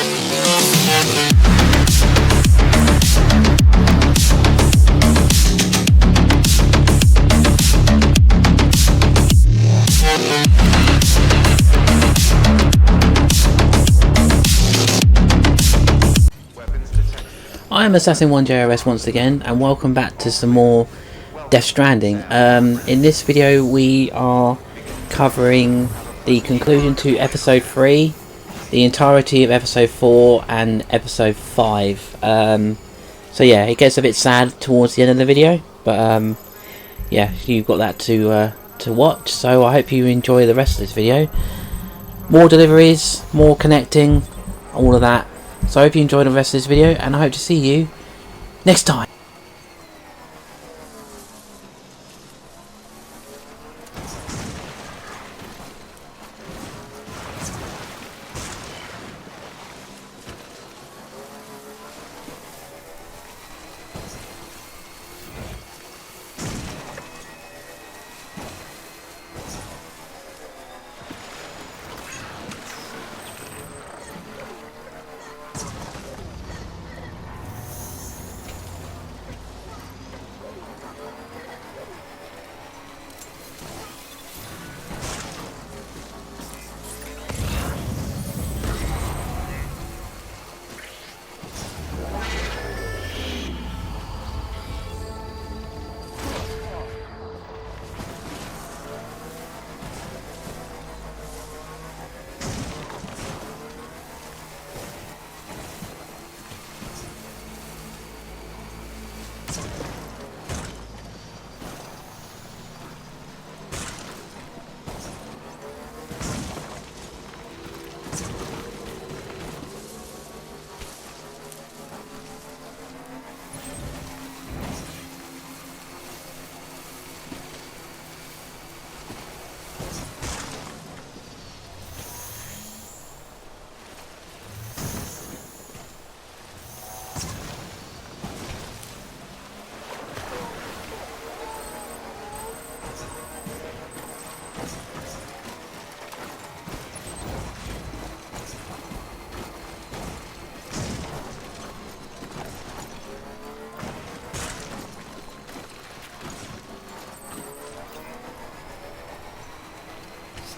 I am Assassin1JRS once again, and welcome back to some more Death Stranding. In this video we are covering the conclusion to episode 3, the entirety of episode 4 and episode 5. So yeah, it gets a bit sad towards the end of the video, but yeah, you've got that to watch, so I hope you enjoy the rest of this video. More deliveries, more connecting, all of that. So I hope you enjoyed the rest of this video, and I hope to see you next time.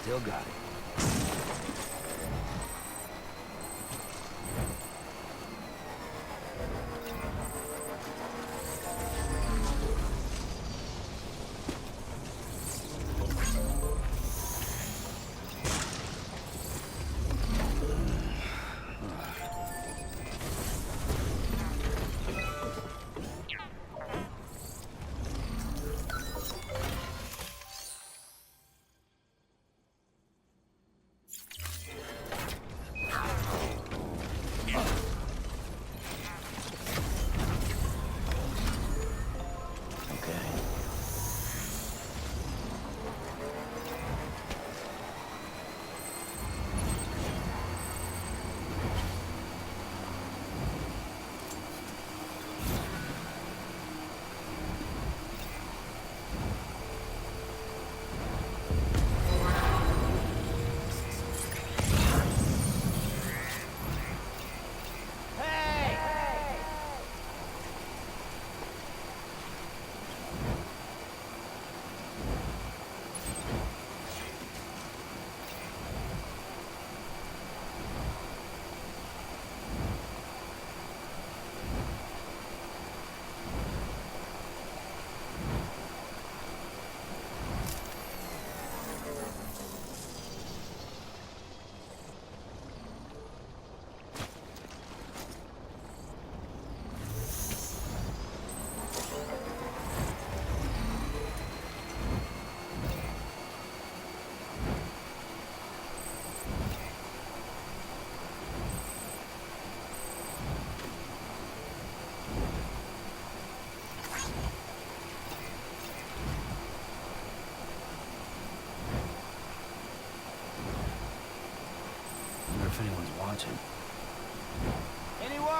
Still got it. If anyone's watching. Anyone?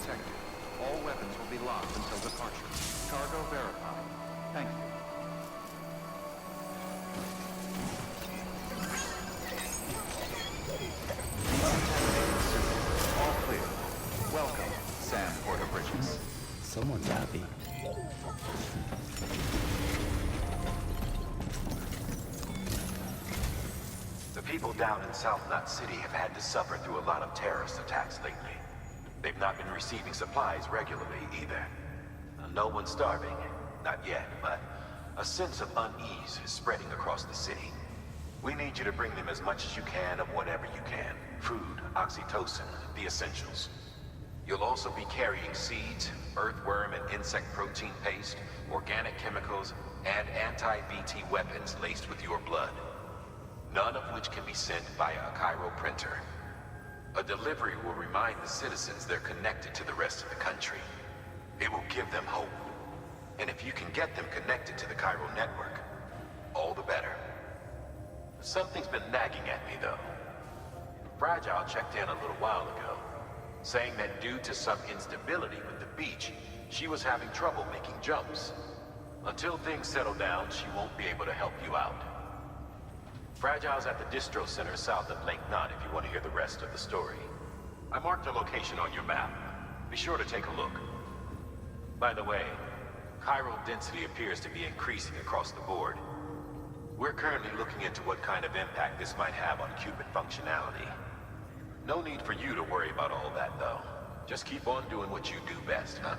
detected. All weapons will be locked until departure. Cargo verified. Thank you. Decontaminating system. All clear. Welcome, Sam Porter Bridges. Someone's happy. The people down in South Knot City have had to suffer through a lot of terrorist attacks lately. They've not been receiving supplies regularly either. No one's starving, not yet, but a sense of unease is spreading across the city. We need you to bring them as much as you can of whatever you can. Food, oxytocin, the essentials. You'll also be carrying seeds, earthworm and insect protein paste, organic chemicals, and anti-BT weapons laced with your blood. None of which can be sent via a Cairo printer. A delivery will remind the citizens they're connected to the rest of the country. It will give them hope. And if you can get them connected to the Cairo network, all the better. Something's been nagging at me, though. Fragile checked in a little while ago, saying that due to some instability with the beach, she was having trouble making jumps. Until things settle down, she won't be able to help you out. Fragile's at the distro center south of Lake Knot if you want to hear the rest of the story. I marked her location on your map. Be sure to take a look. By the way, chiral density appears to be increasing across the board. We're currently looking into what kind of impact this might have on qubit functionality. No need for you to worry about all that, though. Just keep on doing what you do best, huh?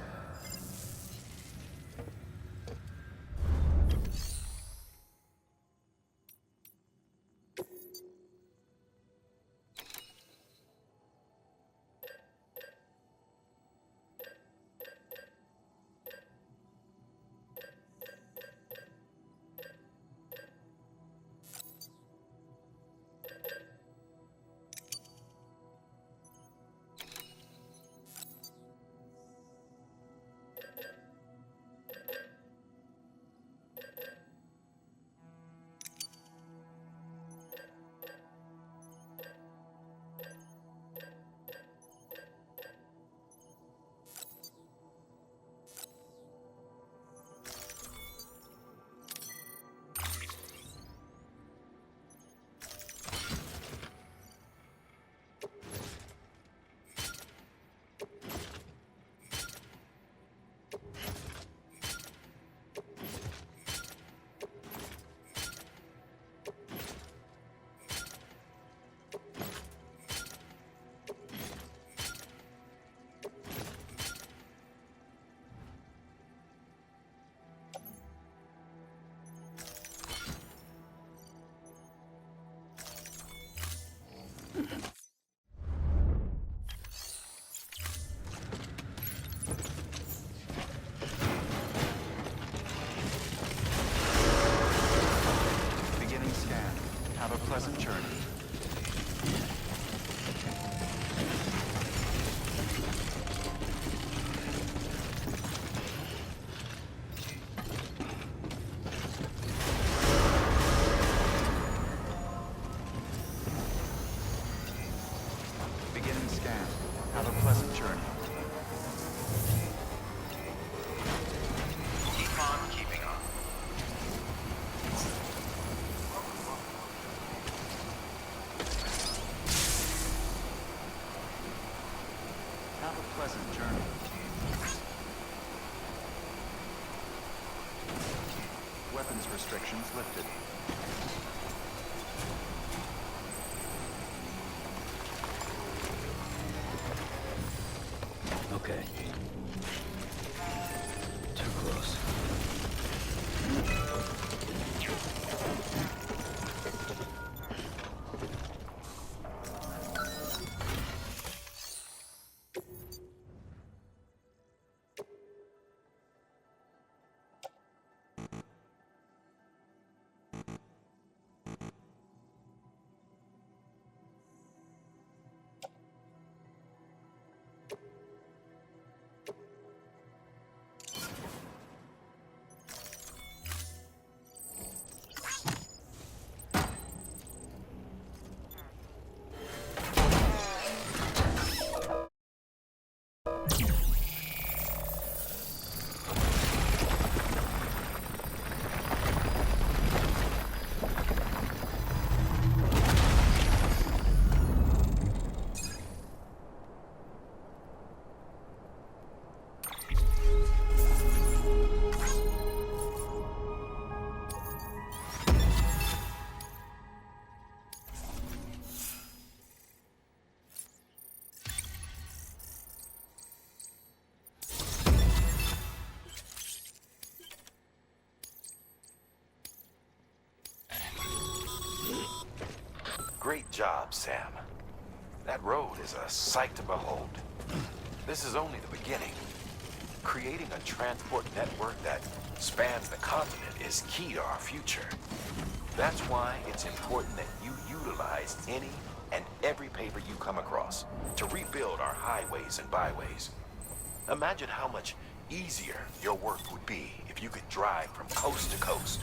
Have a pleasant journey. Beginning scan. Have a pleasant journey. Keep on keeping on. Have a pleasant journey. Weapons restrictions lifted. Okay. Too close. job, Sam. That road is a sight to behold. This is only the beginning. Creating a transport network that spans the continent is key to our future. That's why it's important that you utilize any and every paper you come across to rebuild our highways and byways. Imagine how much easier your work would be if you could drive from coast to coast.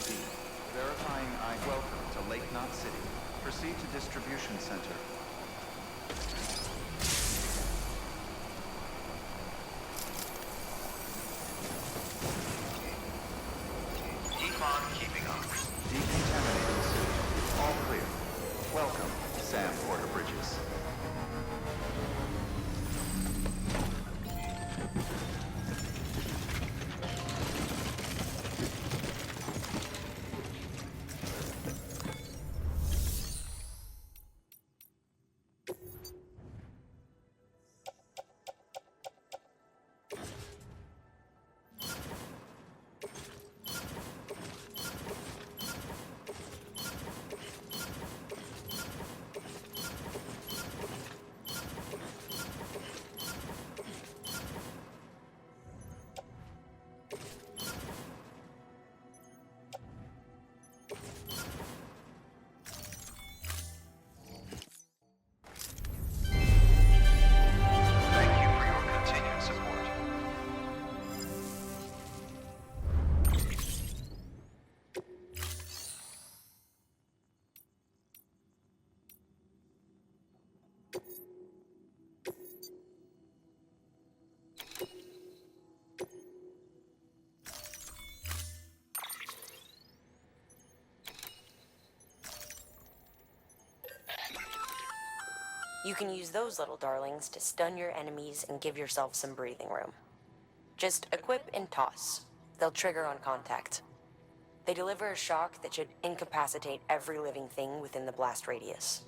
ID. Verifying I welcome to Lake Knot City. Proceed to distribution center. Keep on keeping on. Decontaminating suit. All clear. Welcome, Sam Porter Bridges. Thank you for your continued support. You can use those little darlings to stun your enemies and give yourself some breathing room. Just equip and toss. They'll trigger on contact. They deliver a shock that should incapacitate every living thing within the blast radius.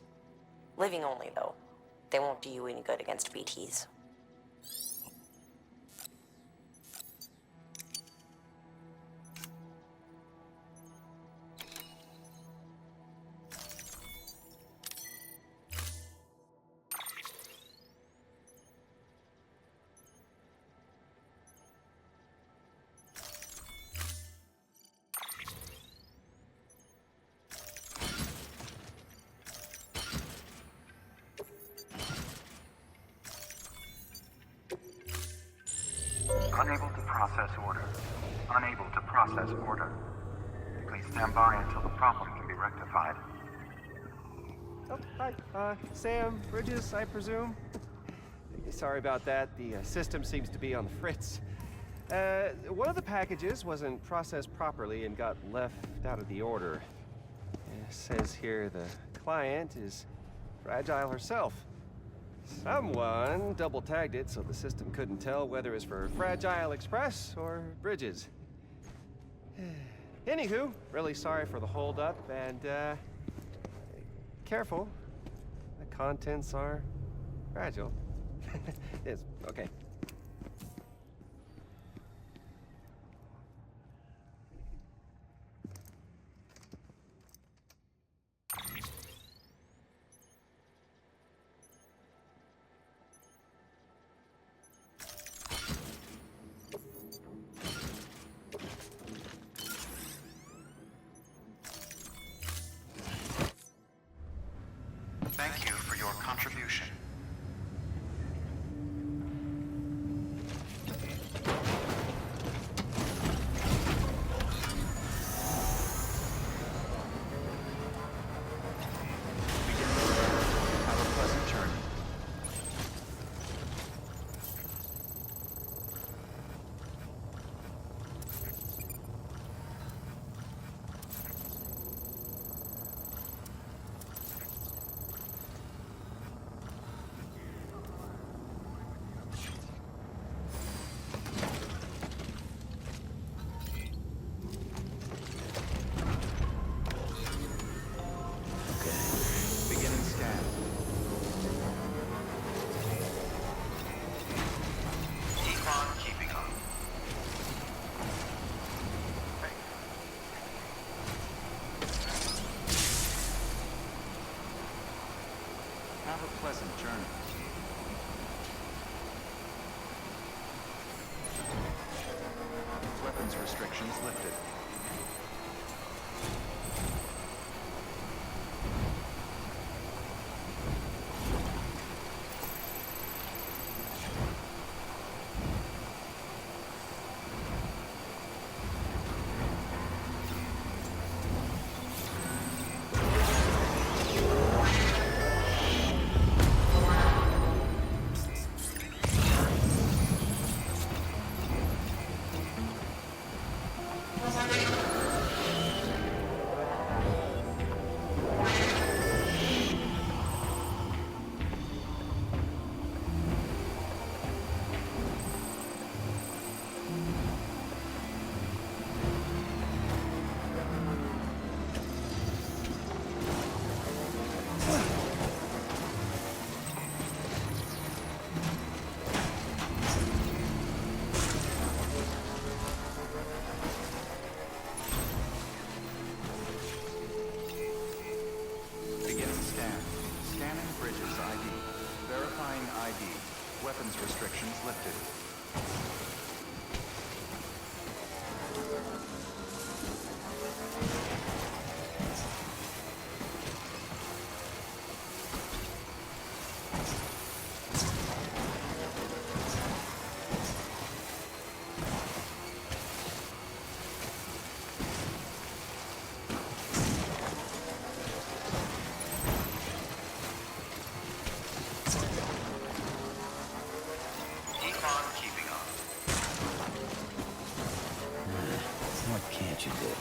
Living only, though. They won't do you any good against BTs. Unable to process order. Unable to process order. Please stand by until the problem can be rectified. Oh, hi. Sam Bridges, I presume? Sorry about that. The system seems to be on the fritz. One of the packages wasn't processed properly and got left out of the order. It says here the client is fragile herself. Someone double-tagged it so the system couldn't tell whether it was for Fragile Express or Bridges. Anywho, really sorry for the hold-up, and, careful. The contents are fragile. Yes, okay. Thank you for your contribution. Have a pleasant journey. restrictions lifted. Keep on keeping on. What can't you do?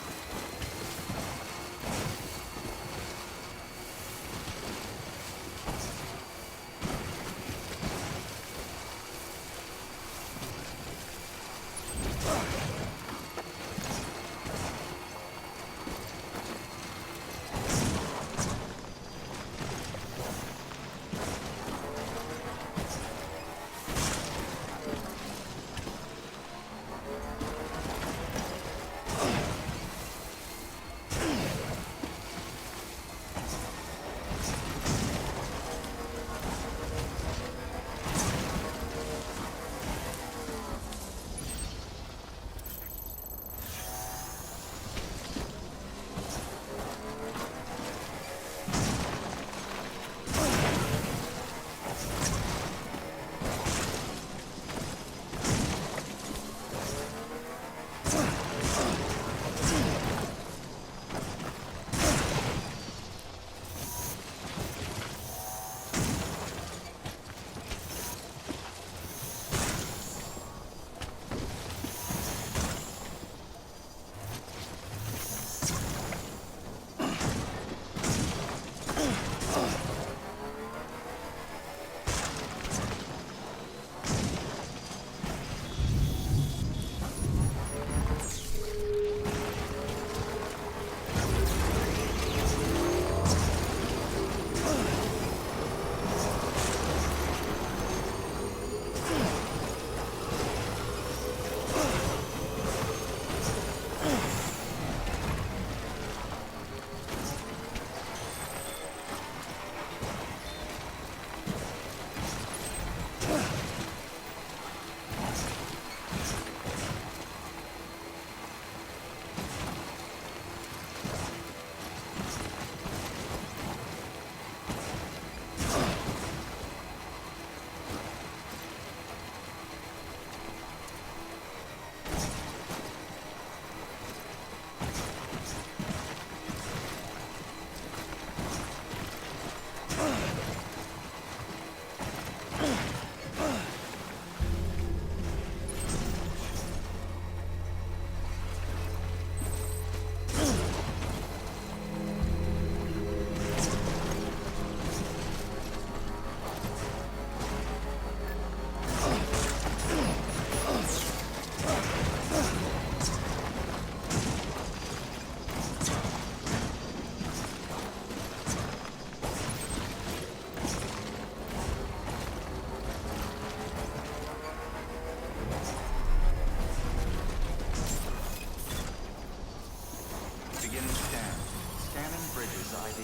Beginning scan. Scanning bridges ID.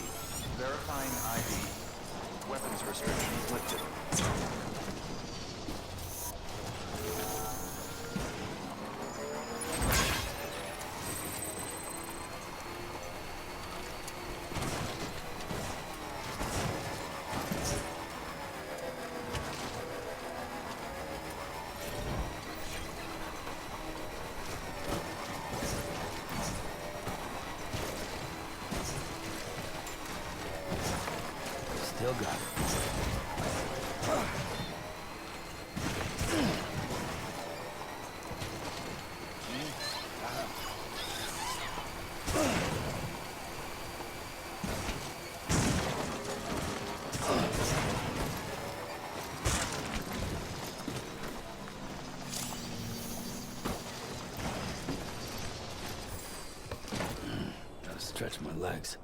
Verifying ID. Weapons restrictions lifted. Still got it. Gotta stretch my legs.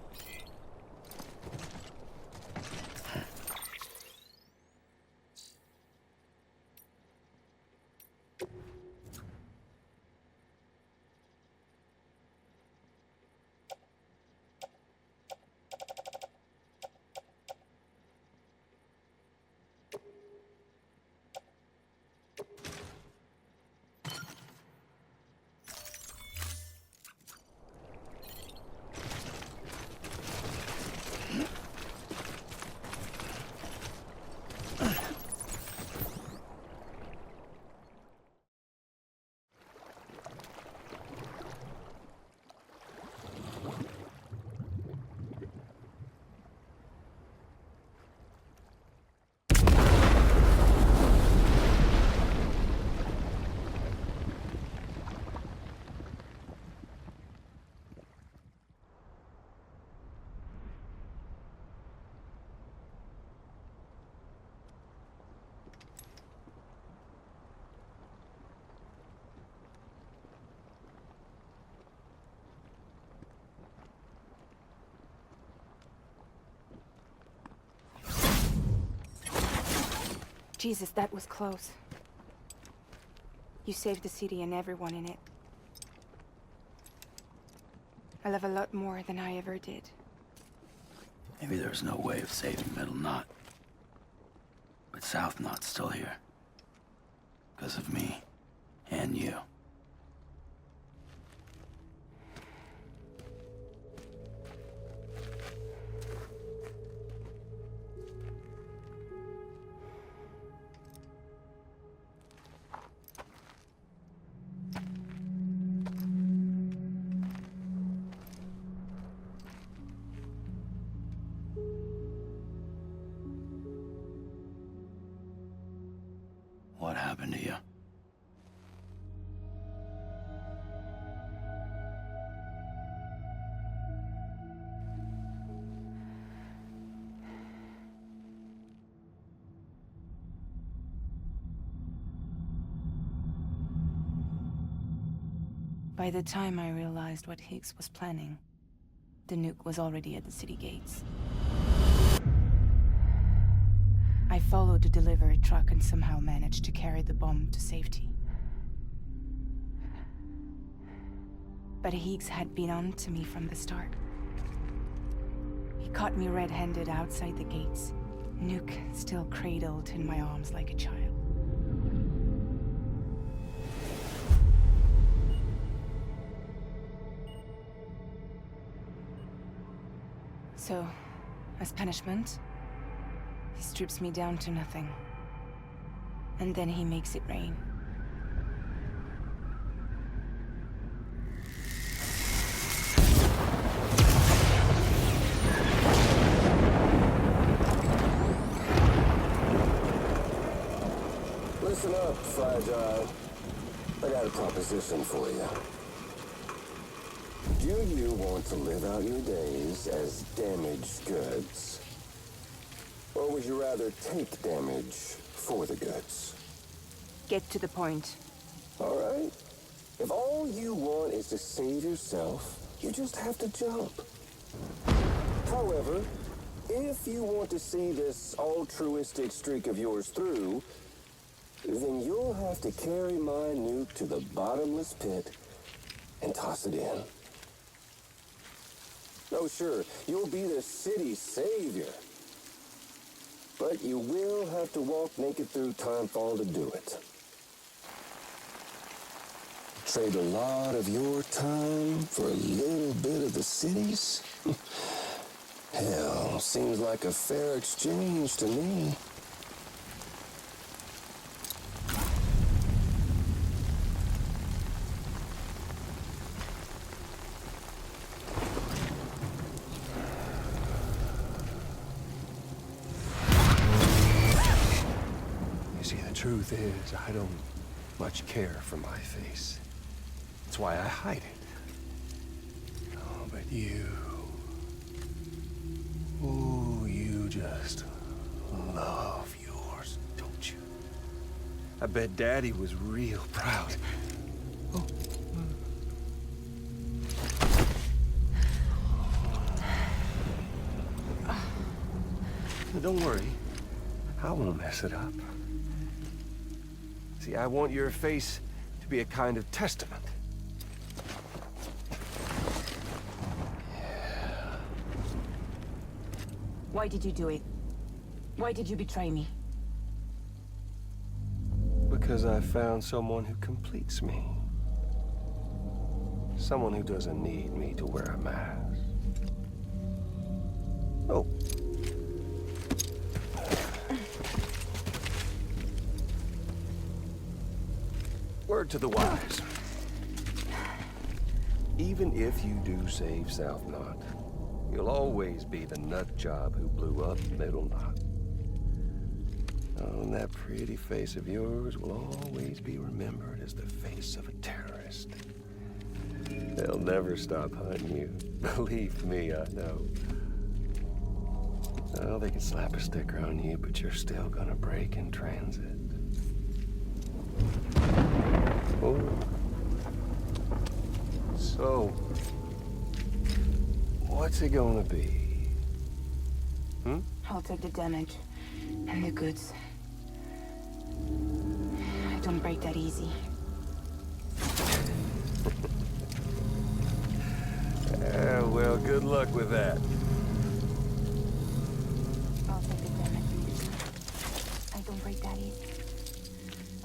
Jesus, that was close. You saved the city and everyone in it. I love a lot more than I ever did. Maybe there's no way of saving Middle Knot. But South Knot's still here. Because of me. And you. What happened to you? By the time I realized what Higgs was planning, the nuke was already at the city gates. I followed the delivery truck and somehow managed to carry the bomb to safety. But Higgs had been on to me from the start. He caught me red-handed outside the gates, nuke still cradled in my arms like a child. So, as punishment, he strips me down to nothing. And then he makes it rain. Listen up, Fragile. I got a proposition for you. Do you want to live out your days as damaged goods? Or would you rather take damage for the goods? Get to the point. All right. If all you want is to save yourself, you just have to jump. However, if you want to see this altruistic streak of yours through, then you'll have to carry my nuke to the bottomless pit and toss it in. Oh, sure, you'll be the city's savior. But you will have to walk naked through Timefall to do it. Trade a lot of your time for a little bit of the city's? Hell, seems like a fair exchange to me. Truth is, I don't much care for my face. That's why I hide it. Oh, but you... Ooh, you just love yours, don't you? I bet Daddy was real proud. Oh. Don't worry. I won't mess it up. See, I want your face to be a kind of testament. Yeah. Why did you do it? Why did you betray me? Because I found someone who completes me. Someone who doesn't need me to wear a mask. Oh. Word to the wise. Even if you do save South Knot, you'll always be the nut job who blew up Middle Knot. Oh, and that pretty face of yours will always be remembered as the face of a terrorist. They'll never stop hunting you. Believe me, I know. Oh, they can slap a sticker on you, but you're still gonna break in transit. Oh. So, what's it gonna be? I'll take the damage and the goods. don't break that easy. Well, good luck with that. I'll take the damage. I don't break that easy.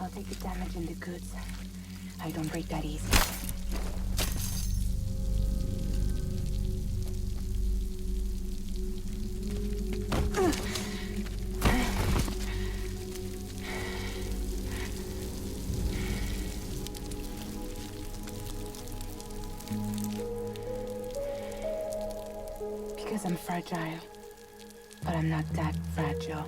I'll take the damage and the goods. I don't break that easy. Because I'm fragile. But I'm not that fragile.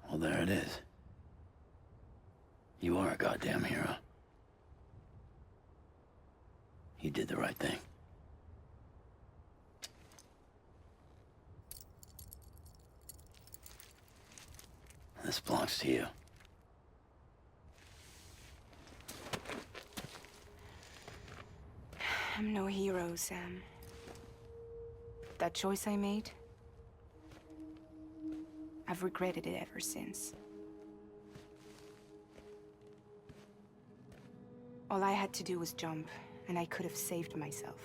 Well, there it is. You are a goddamn hero. You did the right thing. This belongs to you. I'm no hero, Sam. That choice I made, I've regretted it ever since. All I had to do was jump, and I could have saved myself.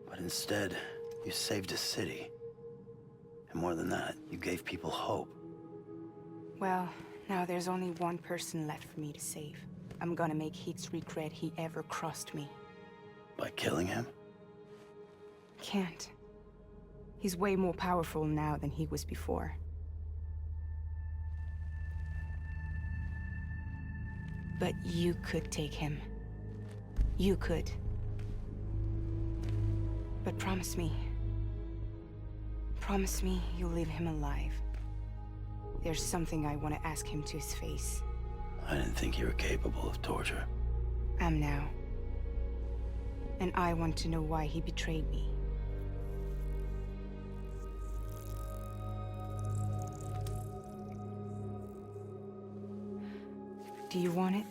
But instead, you saved a city. And more than that, you gave people hope. Well, now there's only one person left for me to save. I'm gonna make Higgs regret he ever crossed me. By killing him? Can't. He's way more powerful now than he was before. But you could take him. You could. But promise me. Promise me you'll leave him alive. There's something I want to ask him to his face. I didn't think you were capable of torture. Am now. And I want to know why he betrayed me. Do you want it?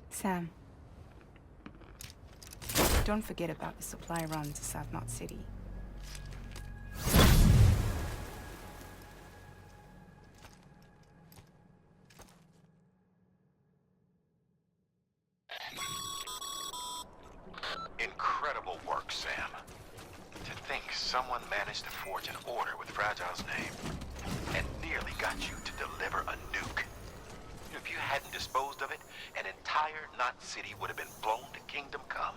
Sam. Don't forget about the supply run to South Knot City. Incredible work, Sam. To think someone managed to forge an order with Fragile's name and nearly got you to deliver a nuke. If you hadn't disposed of it, an entire Knot City would have been blown to Kingdom Come.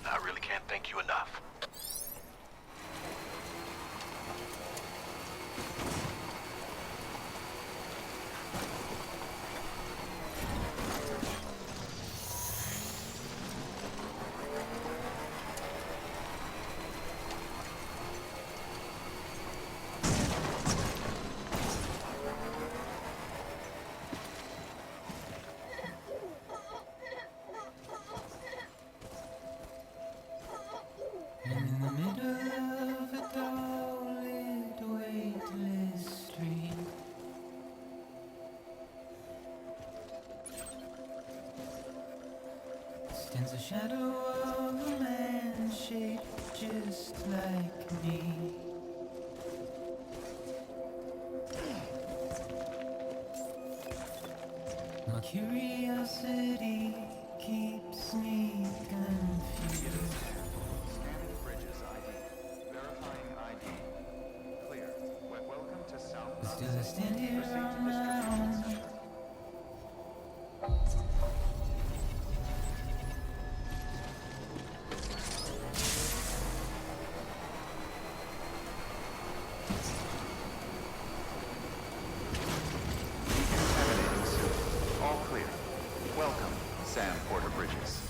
I really can't thank you enough. In the middle of a dull-lit, weightless street, stands the shadow of a man shaped just like me. My curiosity keeps me confused. Scanning Bridges ID. Verifying ID. Clear. Welcome to South But Knot still I City. stand here Proceed to on my distribution own. center. Decontaminating suit. All clear. Welcome, Sam Porter Bridges.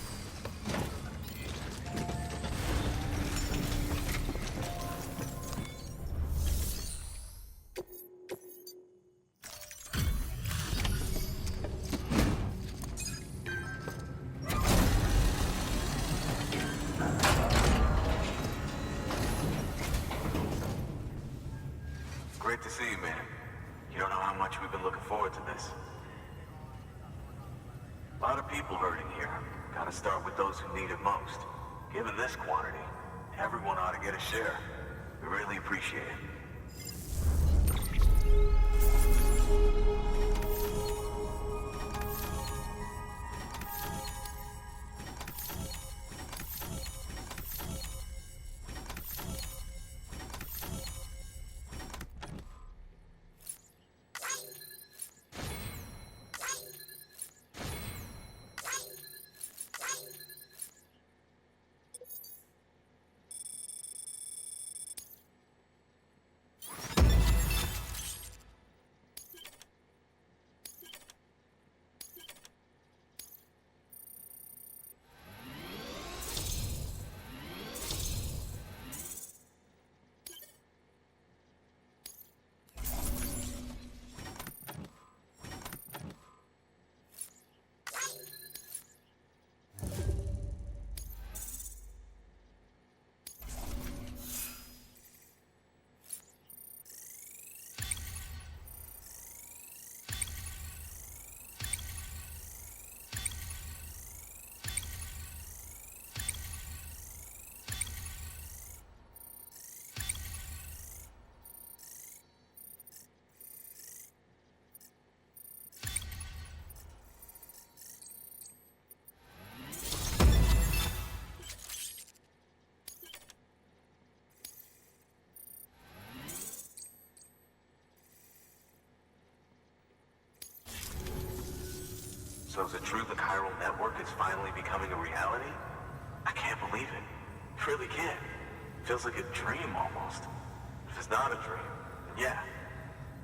Great to see you, man. You don't know how much we've been looking forward to this. A lot of people hurting here. Gotta start with those who need it most. Given this quantity, everyone ought to get a share. We really appreciate it. So is it true the chiral network is finally becoming a reality? I can't believe it. Really can't. Feels like a dream almost. If it's not a dream, then yeah,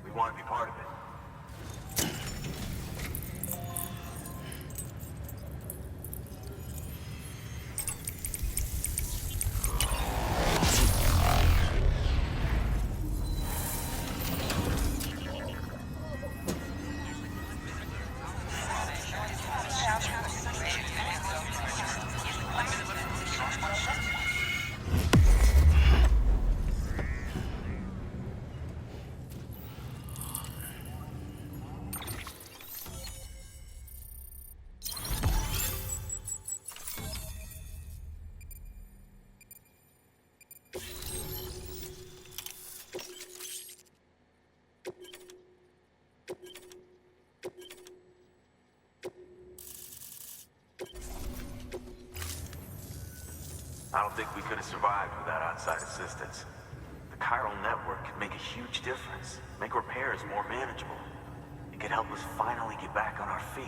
we want to be part of it. I don't think we could have survived without outside assistance. The chiral network could make a huge difference, make repairs more manageable. It could help us finally get back on our feet.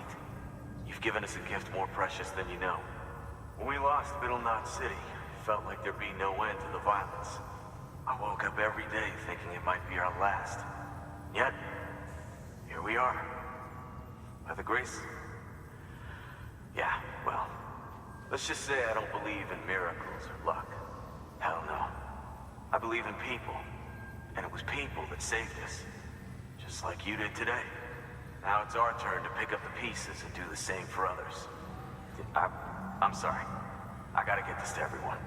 You've given us a gift more precious than you know. When we lost Middle Knot City, it felt like there'd be no end to the violence. I woke up every day thinking it might be our last. Yet, here we are. By the grace... Yeah, well... Let's just say I don't believe in miracles or luck. Hell no. I believe in people. And it was people that saved us. Just like you did today. Now it's our turn to pick up the pieces and do the same for others. I'm sorry. I gotta get this to everyone.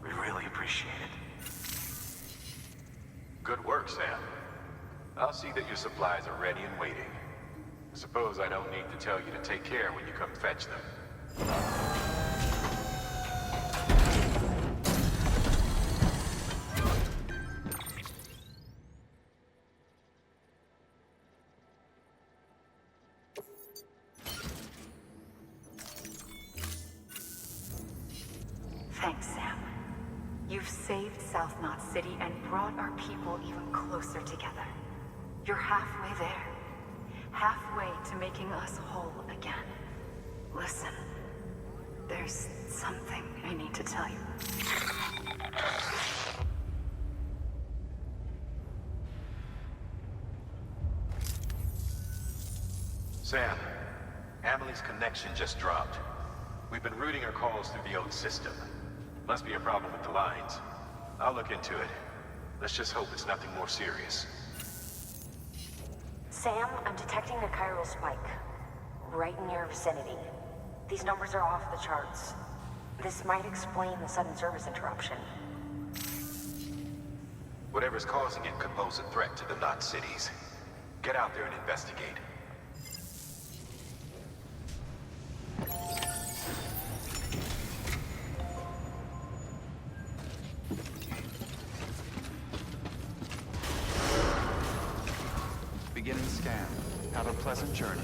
We really appreciate it. Good work, Sam. I'll see that your supplies are ready and waiting. Suppose I don't need to tell you to take care when you come fetch them. Thanks, Sam. You've saved South Knot City and brought our people even closer together. You're halfway there. Halfway to making us whole again. Listen, there's something I need to tell you. Sam, Amelie's connection just dropped. We've been routing her calls through the old system. Must be a problem with the lines. I'll look into it. Let's just hope it's nothing more serious. Sam, I'm detecting a chiral spike. Right in your vicinity. These numbers are off the charts. This might explain the sudden service interruption. Whatever's causing it could pose a threat to the Knot cities. Get out there and investigate. Beginning scan. Have a pleasant journey.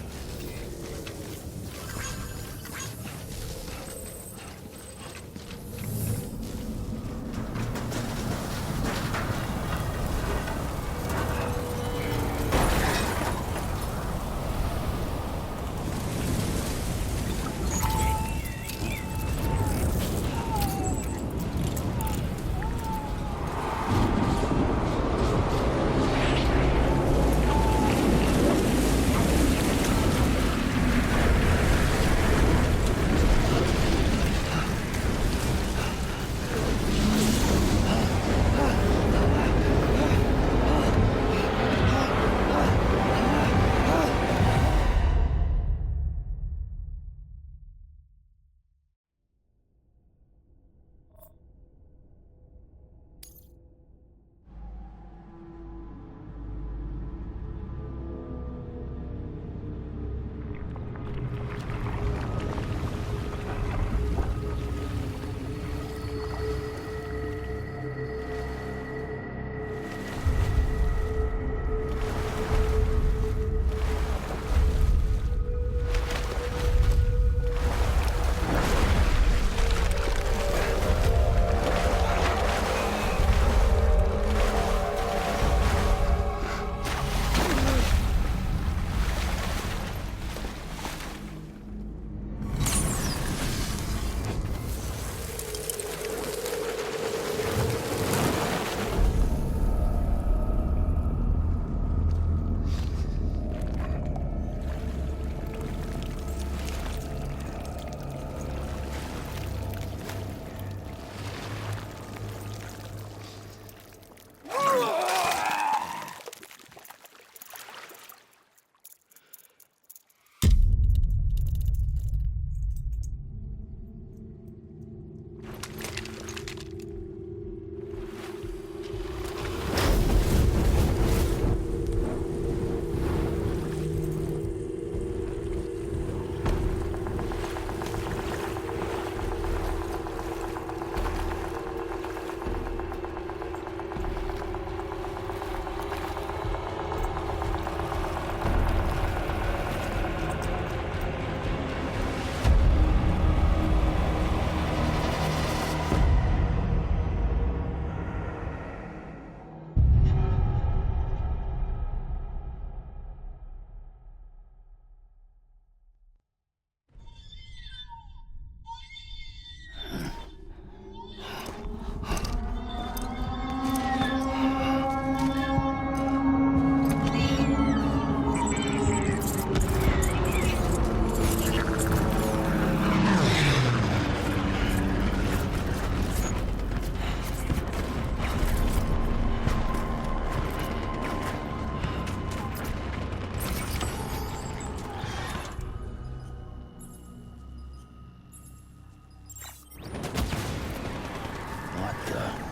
What the?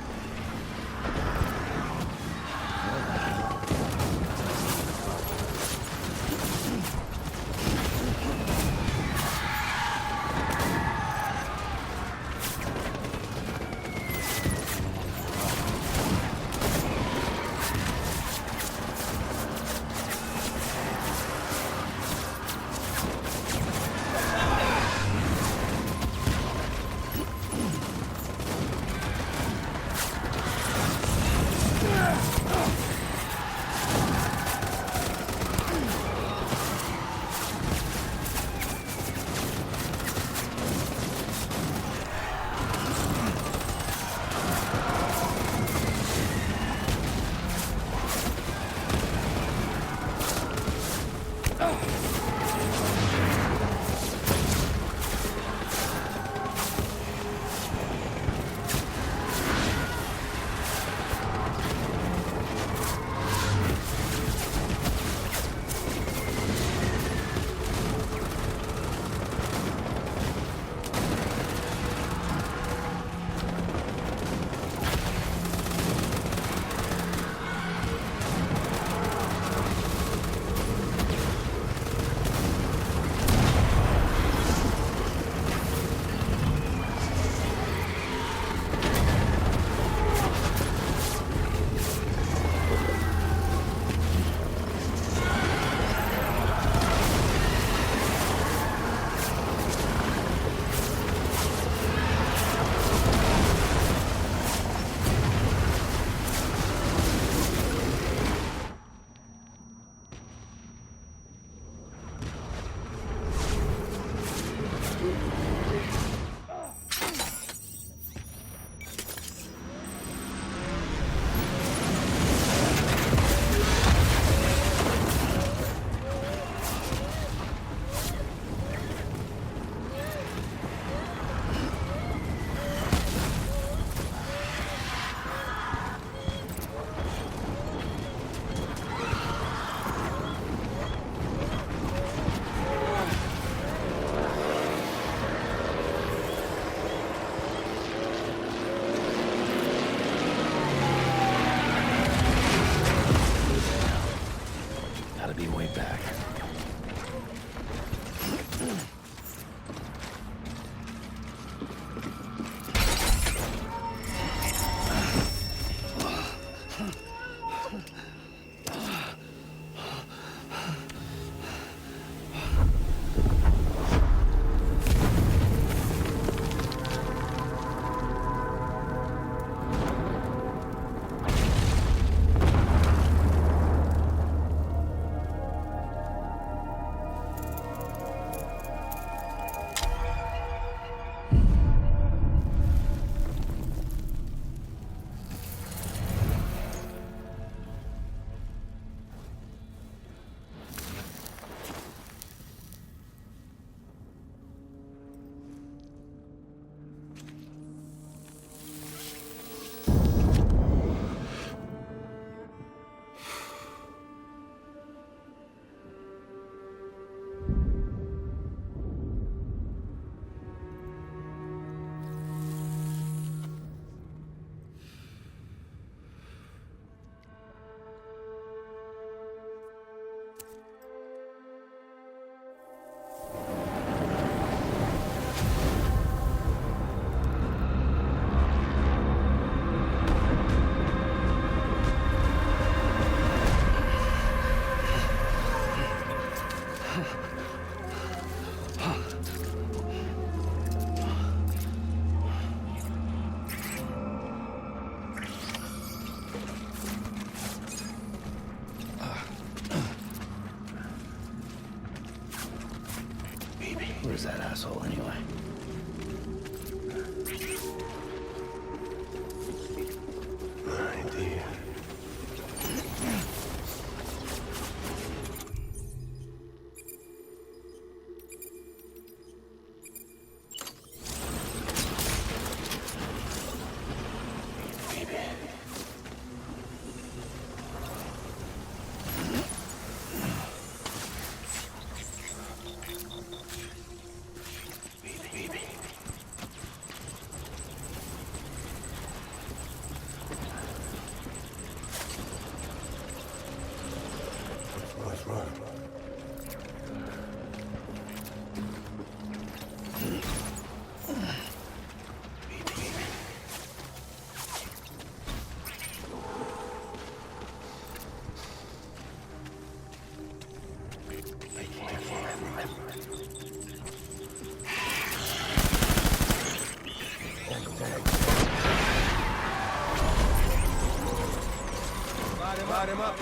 Light him up.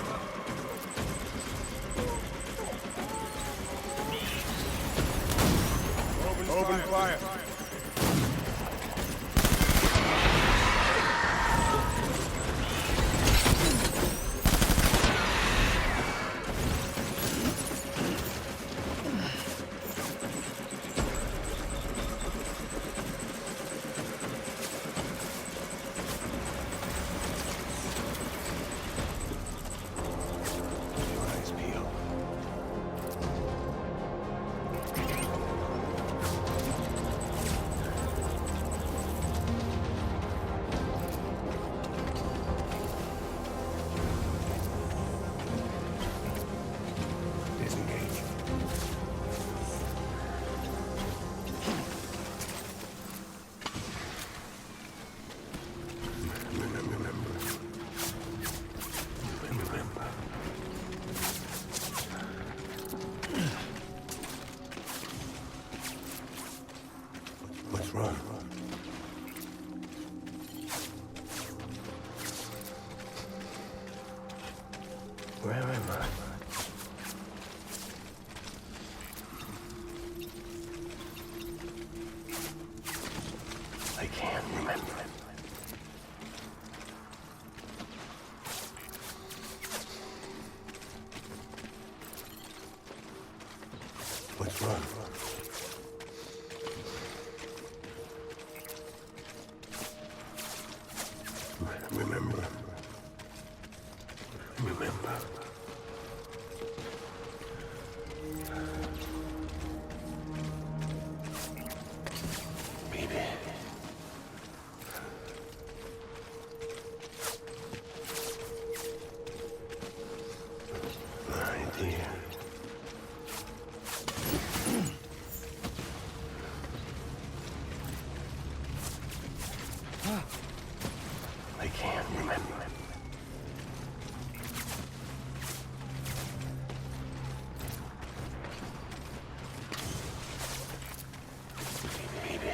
Open fire. Eyes peeled. Disengage. Remember. What's wrong? Where am I? I can't remember. What's wrong? Remember. Baby. My dear. I can't remember. Baby.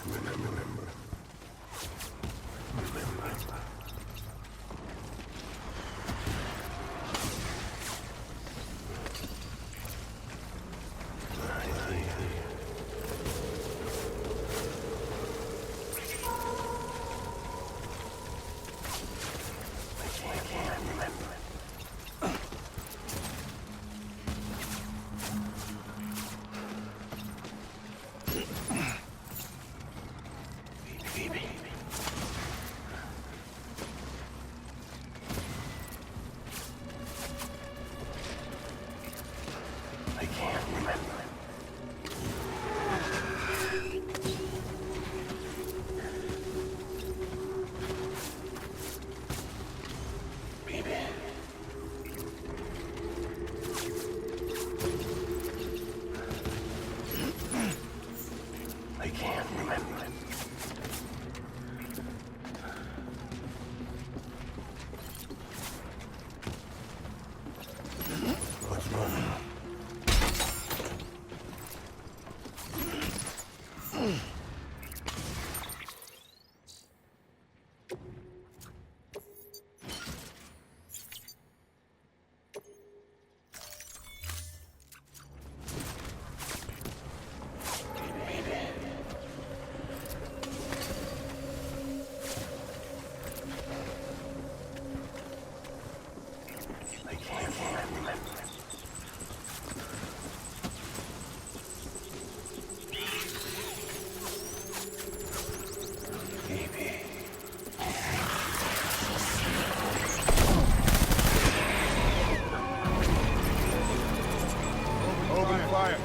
Remember. I can't remember. Baby. I can't remember. Baby. I can't remember. What's wrong? I can't remember. Baby. Open fire.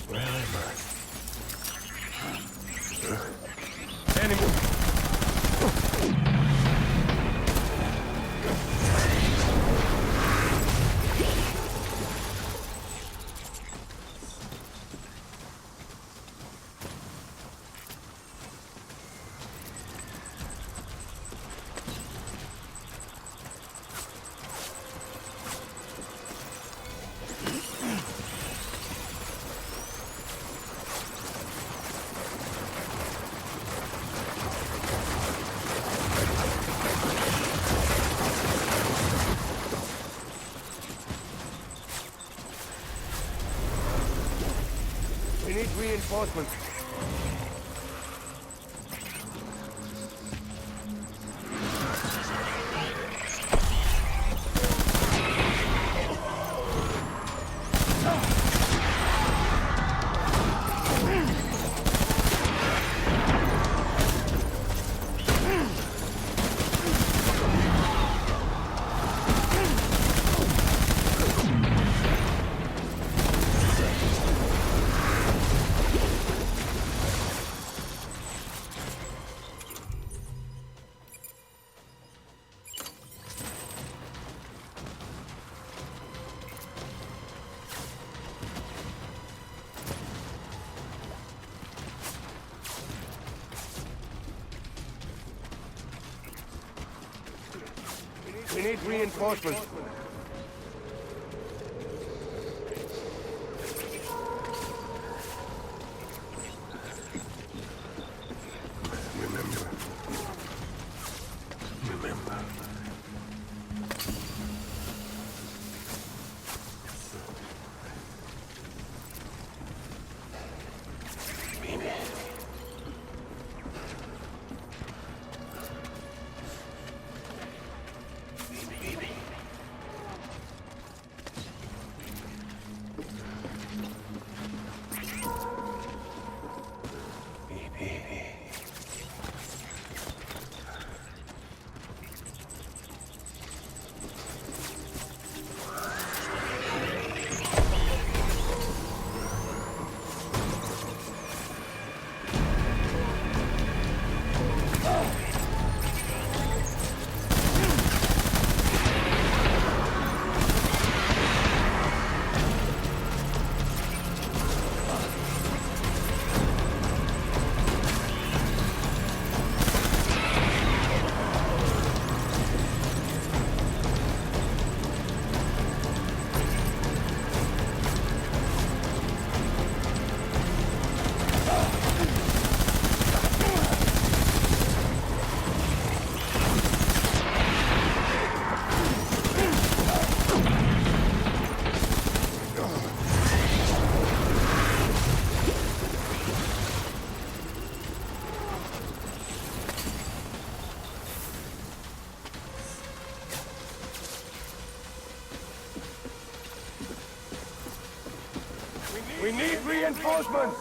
Where am I? Animal. We need reinforcements. We need reinforcements. Remember. Baby. Baby. We need reinforcements!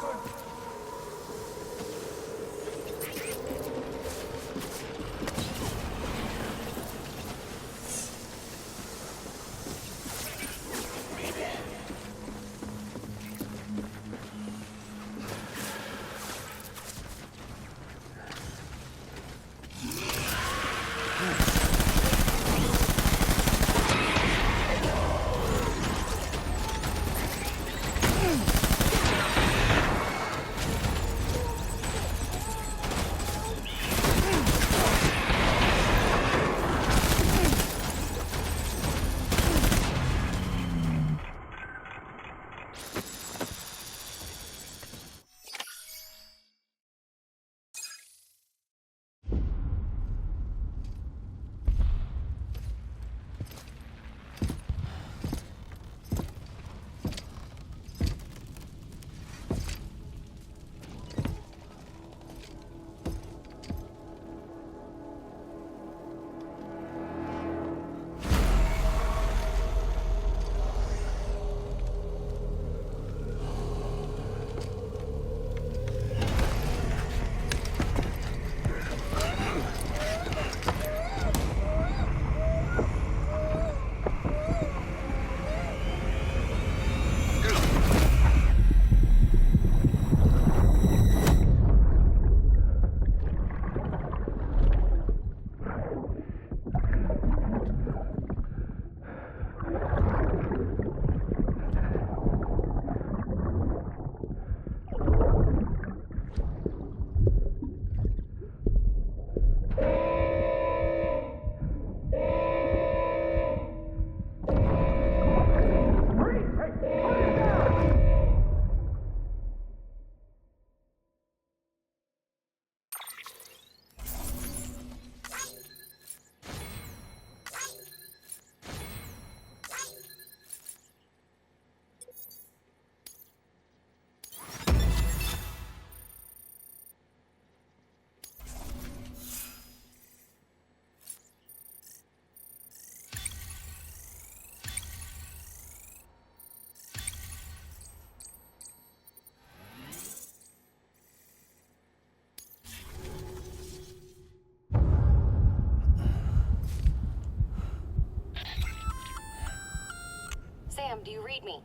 Sam, do you read me?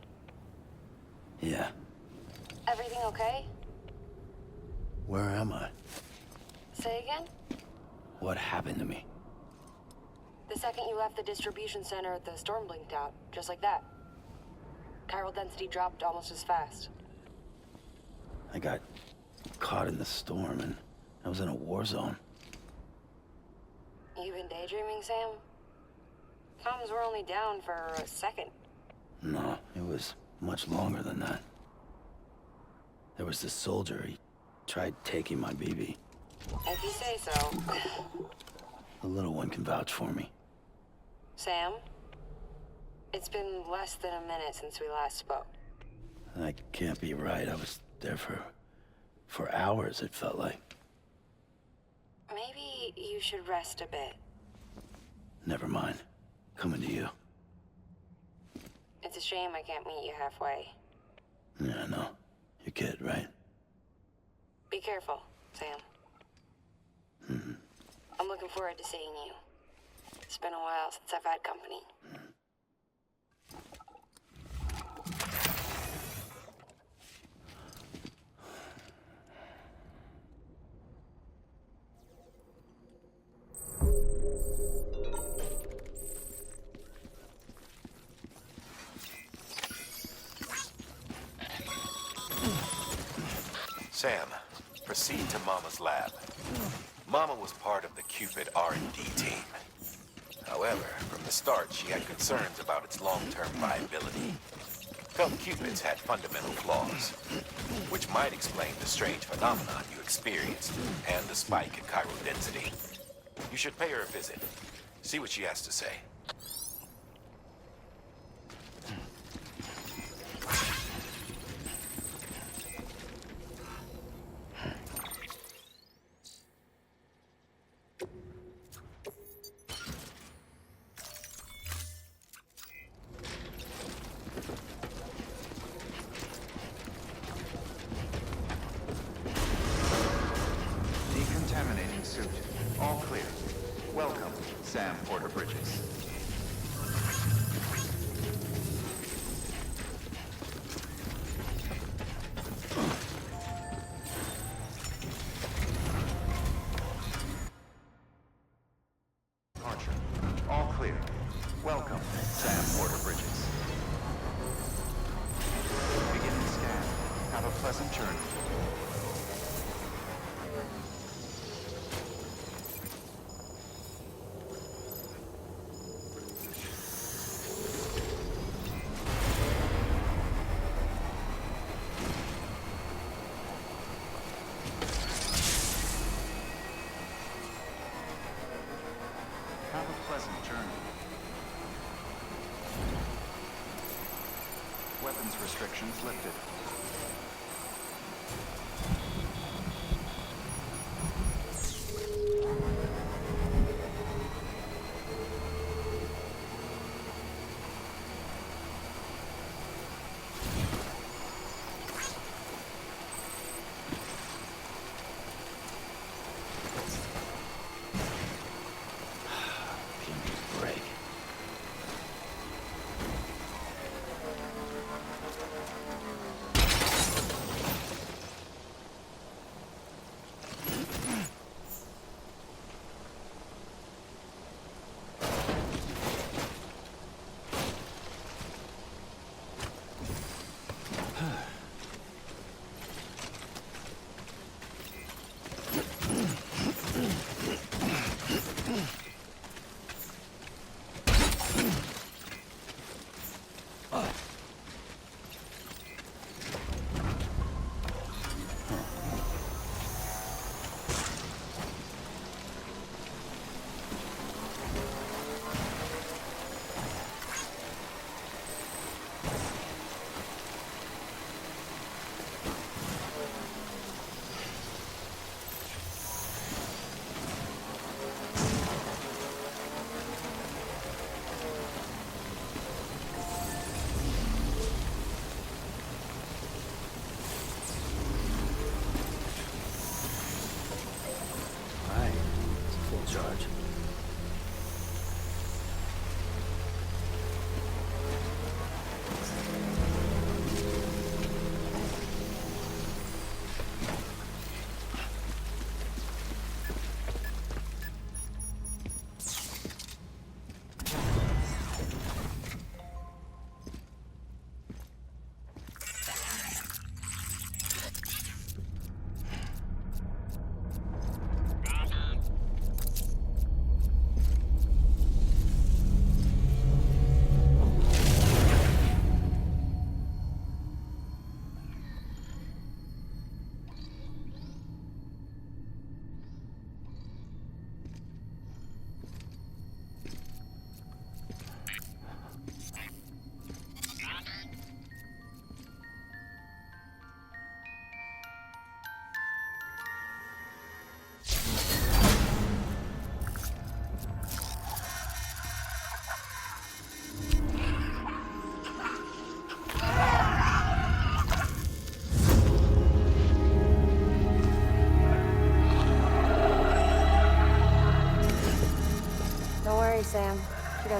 Yeah. Everything okay? Where am I? Say again? What happened to me? The second you left the distribution center, the storm blinked out, just like that. Chiral density dropped almost as fast. I got caught in the storm and I was in a war zone. You been daydreaming, Sam? Comms were only down for a second. No, it was much longer than that. There was this soldier, he tried taking my BB. If you say so. The little one can vouch for me. Sam? It's been less than a minute since we last spoke. That can't be right. I was there for hours, it felt like. Maybe you should rest a bit. Never mind. Coming to you. It's a shame I can't meet you halfway. Yeah, I know. Your kid, right? Be careful, Sam. Mm-hmm. I'm looking forward to seeing you. It's been a while since I've had company. Sam, proceed to Mama's lab. Mama was part of the Cupid R&D team. However, from the start, she had concerns about its long-term viability. Felt Cupids had fundamental flaws, which might explain the strange phenomenon you experienced and the spike in chiral density. You should pay her a visit. See what she has to say. Decontaminating suit. All clear. Welcome, Sam Porter Bridges. Departure. All clear. Welcome, Sam Porter Bridges. Beginning scan. Have a pleasant journey. Have a pleasant journey. Weapons restrictions lifted. Give me a break.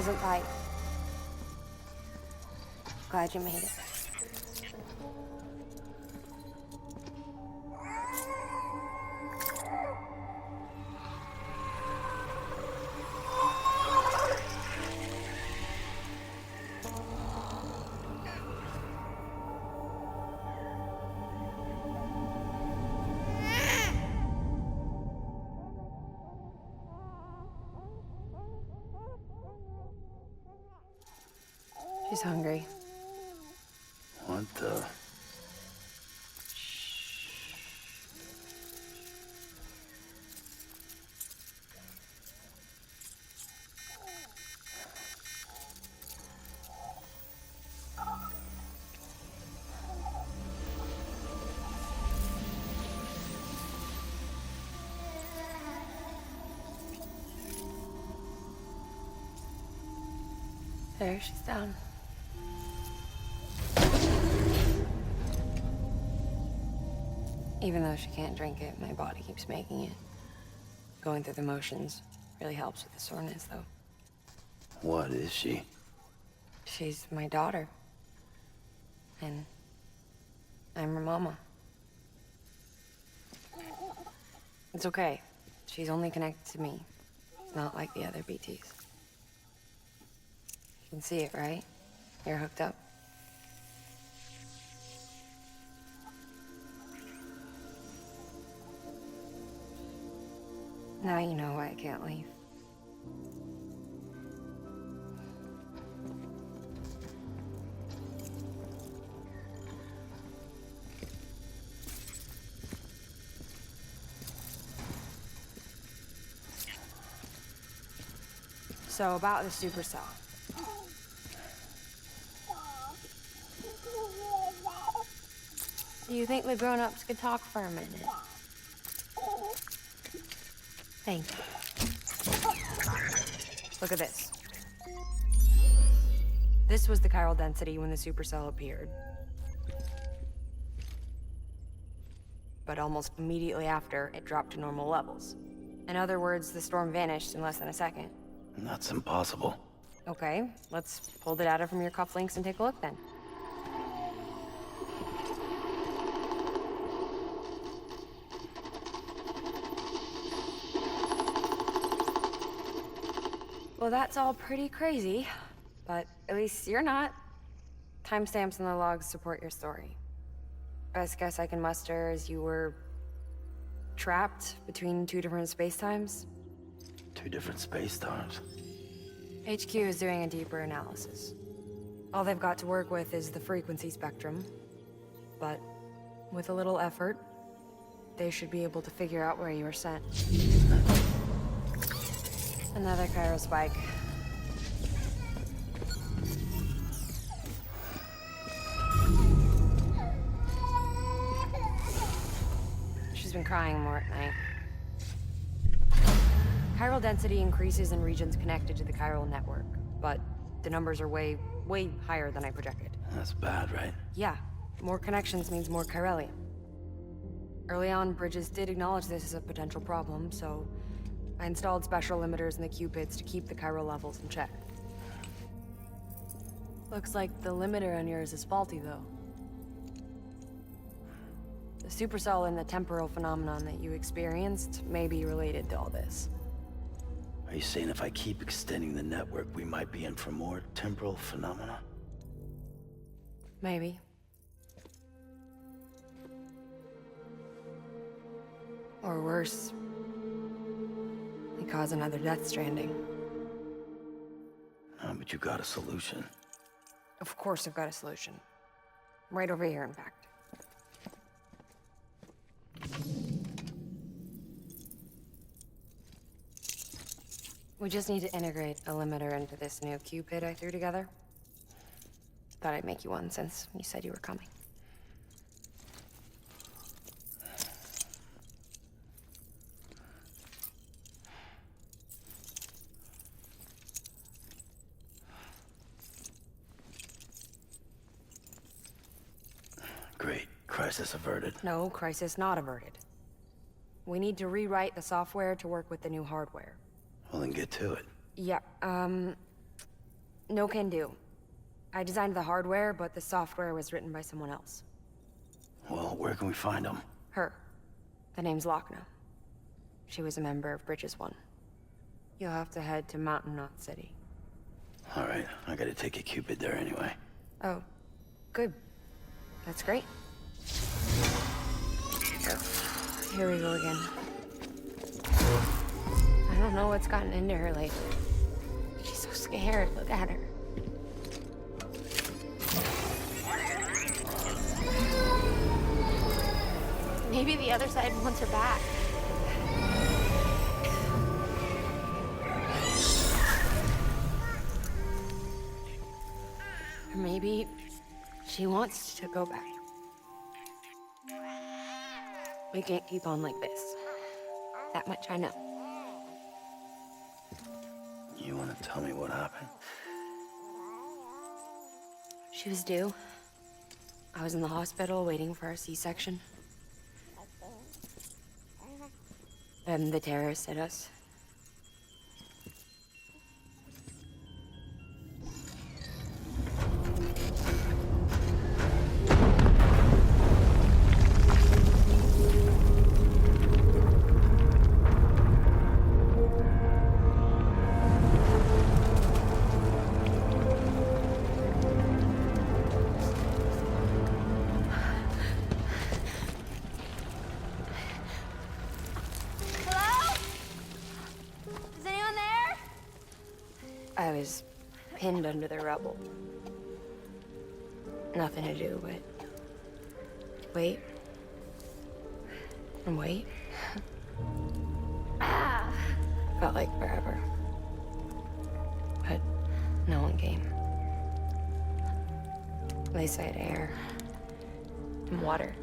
doesn't bite. Glad you made it. She's hungry. What the? There, she's down. Even though she can't drink it, my body keeps making it. Going through the motions really helps with the soreness, though. What is she? She's my daughter. And I'm her mama. It's okay. She's only connected to me. It's not like the other BTs. You can see it, right? You're hooked up. Now you know why I can't leave. So about the supercell. Do you think the grown-ups could talk for a minute? Thank you. Look at this. This was the chiral density when the supercell appeared. But almost immediately after, it dropped to normal levels. In other words, the storm vanished in less than a second. That's impossible. Okay, let's pull the data from your cufflinks and take a look then. Well, that's all pretty crazy, but at least you're not. Timestamps in the logs support your story. Best guess I can muster is you were trapped between two different spacetimes. Two different space times. HQ is doing a deeper analysis. All they've got to work with is the frequency spectrum, but with a little effort, they should be able to figure out where you were sent. Another chiral spike. She's been crying more at night. Chiral density increases in regions connected to the chiral network, but the numbers are way higher than I projected. That's bad, right? Yeah, more connections means more chiralium. Early on, Bridges did acknowledge this as a potential problem, so I installed special limiters in the Q-pits to keep the chiral levels in check. Looks like the limiter on yours is faulty, though. The supercell and the temporal phenomenon that you experienced may be related to all this. Are you saying if I keep extending the network, we might be in for more temporal phenomena? Maybe. Or worse, they cause another death stranding. No, but you got a solution. Of course I've got a solution. Right over here, in fact. We just need to integrate a limiter into this new Q-pit I threw together. Thought I'd make you one since you said you were coming. Great. Crisis averted. No, crisis not averted. We need to rewrite the software to work with the new hardware. Well, then get to it. Yeah, No can do. I designed the hardware, but the software was written by someone else. Well, where can we find them? Her. The name's Lochner. She was a member of Bridges 1. You'll have to head to Mountain Knot City. All right, I gotta take a Cupid there anyway. Oh, good. That's great. Here we go again. I don't know what's gotten into her lately. She's so scared. Look at her. Maybe the other side wants her back. Or maybe she wants to go back. We can't keep on like this. That much I know. You wanna tell me what happened? She was due. I was in the hospital waiting for a C-section. And the terrorists hit us. I was pinned under the rubble. Nothing to do but wait and wait. Felt like forever. But no one came. They said air and water.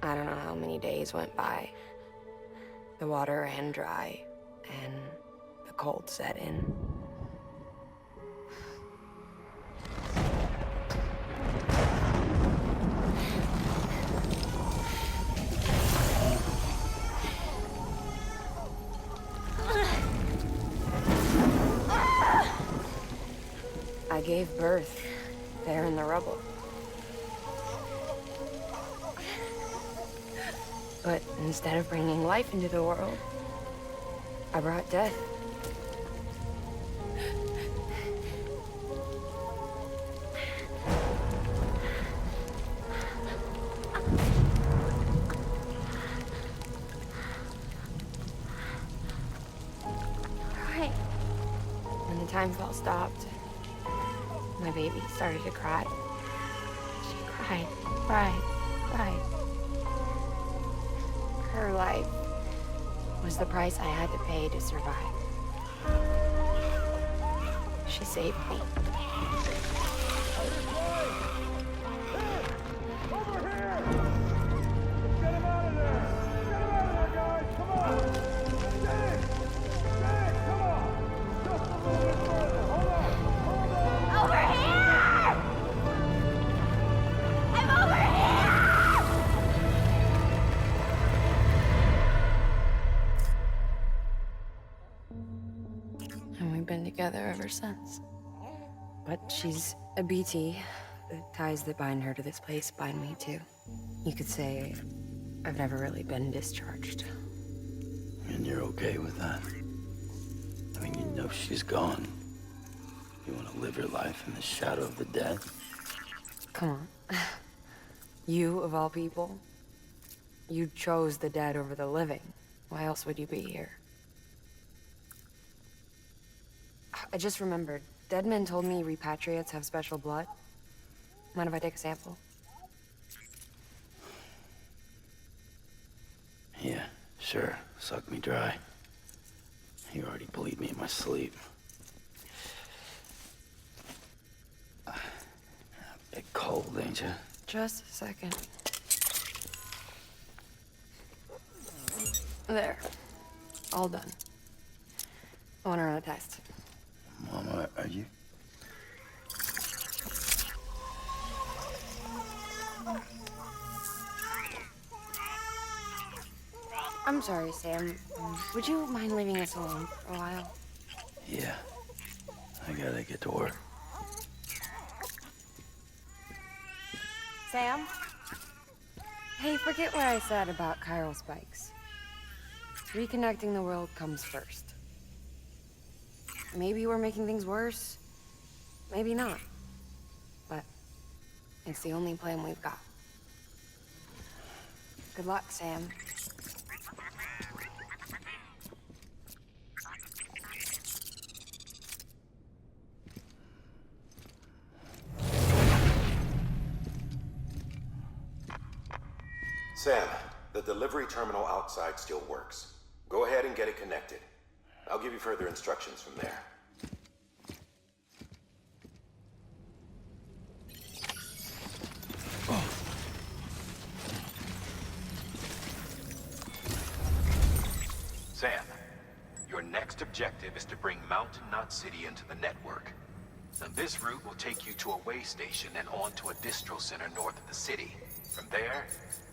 I don't know how many days went by. The water ran dry, and the cold set in. I gave birth there in the rubble. But instead of bringing life into the world, I brought death. Right. When the time fell stopped, my baby started to cry. She cried, cried, cried. Her life was the price I had to pay to survive. She saved me. Over here! Get him out of there! Get him out of there, guys! Come on! Get in! Get in! Come on! Just a little bit further. Hold on! Hold on! Over here! I'm over here! And we've been together ever since. But she's a BT. The ties that bind her to this place bind me too. You could say I've never really been discharged. And you're okay with that? I mean, you know she's gone. You want to live your life in the shadow of the dead? Come on. You, of all people, you chose the dead over the living. Why else would you be here? I just remembered. Dead men told me repatriates have special blood. Mind if I take a sample? Yeah, sure. Suck me dry. You already bleed me in my sleep. A bit cold, ain't you? Just a second. There. All done. I want to run a test. Mama, are you? I'm sorry, Sam. Would you mind leaving us alone for a while? Yeah. I gotta get to work. Sam? Hey, forget what I said about chiral spikes. Reconnecting the world comes first. Maybe we're making things worse. Maybe not. But it's the only plan we've got. Good luck, Sam. Sam, the delivery terminal outside still works. Go ahead and get it connected. I'll give you further instructions from there. Sam, your next objective is to bring Mountain Knot City into the network. Now, this route will take you to a way station and on to a distro center north of the city. From there,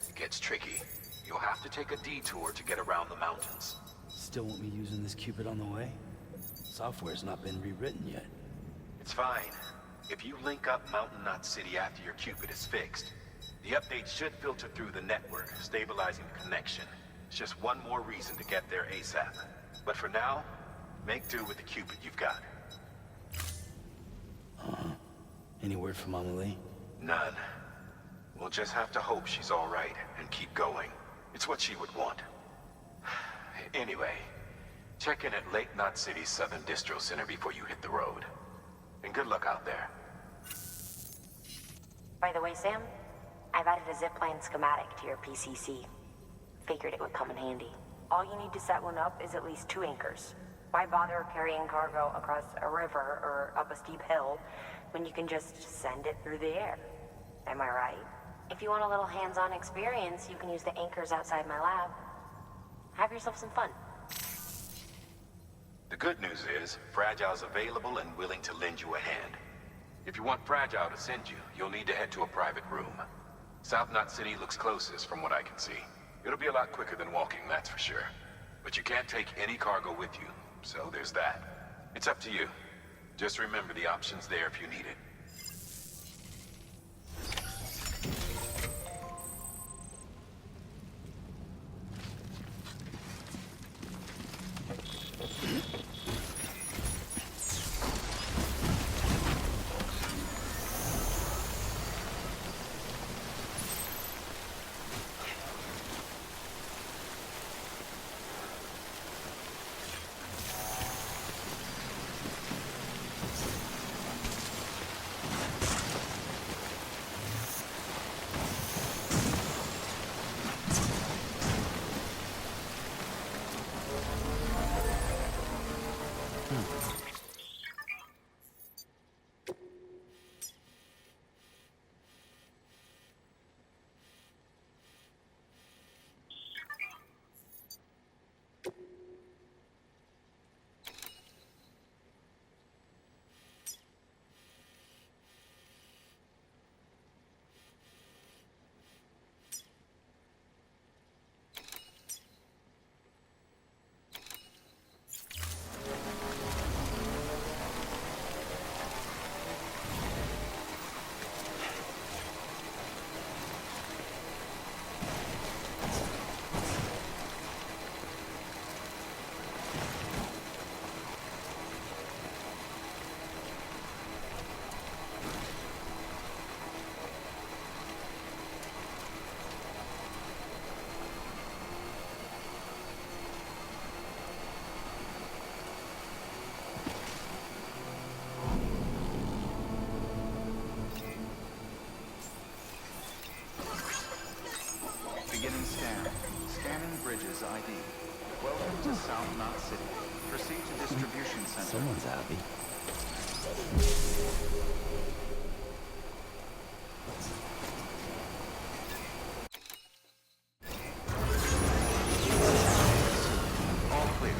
it gets tricky. You'll have to take a detour to get around the mountains. Still won't be using this Cupid on the way? Software's not been rewritten yet. It's fine. If you link up Mountain Knot City after your Cupid is fixed, the update should filter through the network, stabilizing the connection. It's just one more reason to get there ASAP. But for now, make do with the Cupid you've got. Any word from Mama Lee? None. We'll just have to hope she's all right and keep going. It's what she would want. Anyway, check in at Lake Knot City's Southern Distro Center before you hit the road. And good luck out there. By the way, Sam, I've added a zipline schematic to your PCC. Figured it would come in handy. All you need to set one up is at least 2 anchors. Why bother carrying cargo across a river or up a steep hill when you can just send it through the air? Am I right? If you want a little hands-on experience, you can use the anchors outside my lab. Have yourself some fun. The good news is, Fragile's available and willing to lend you a hand. If you want Fragile to send you, you'll need to head to a private room. South Knot City looks closest from what I can see. It'll be a lot quicker than walking, that's for sure. But you can't take any cargo with you, so there's that. It's up to you. Just remember the option's there if you need it. Beginning scan. Scanning bridges ID. Welcome to South Knot City. Proceed to distribution center. Someone's happy. All clear.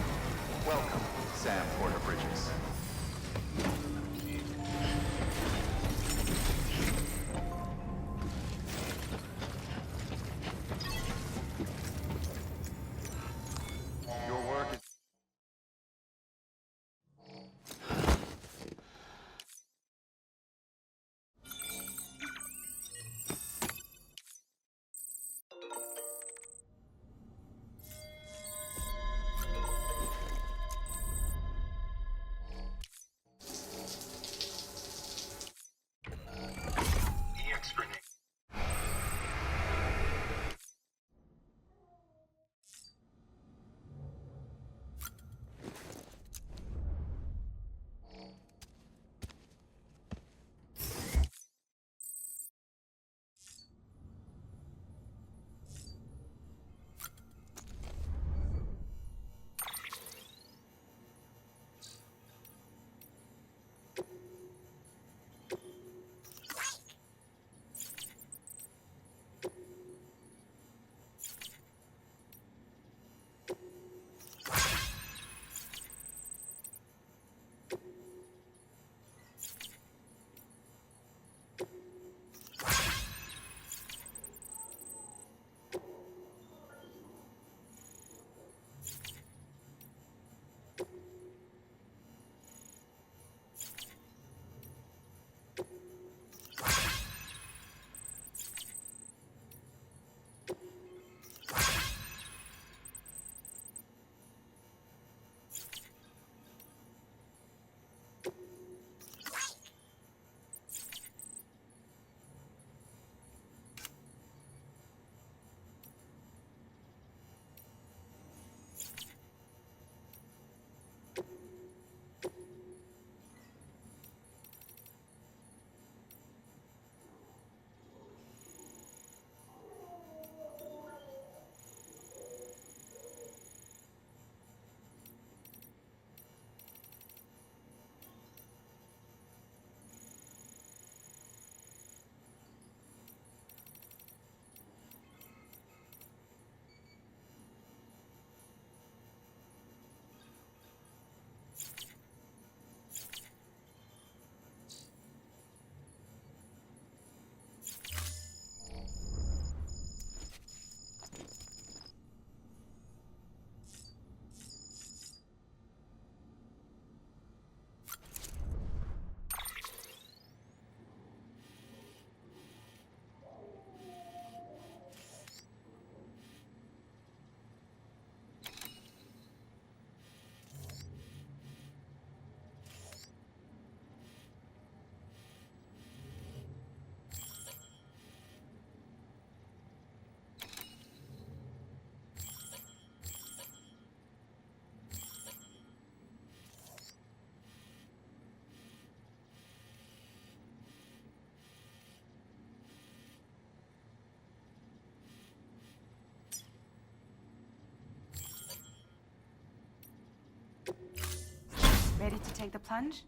to take the plunge?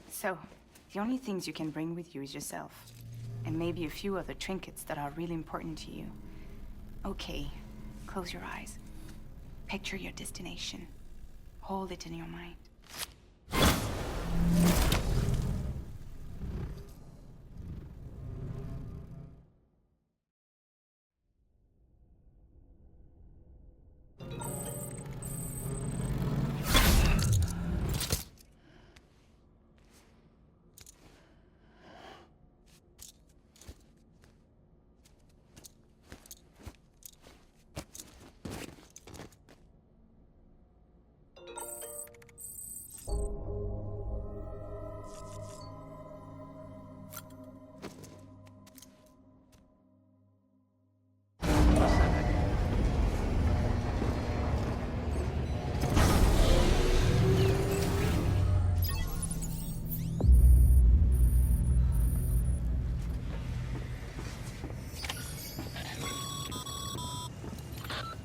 So, the only things you can bring with you is yourself. And maybe a few other trinkets that are really important to you. Okay, close your eyes. Picture your destination. Hold it in your mind.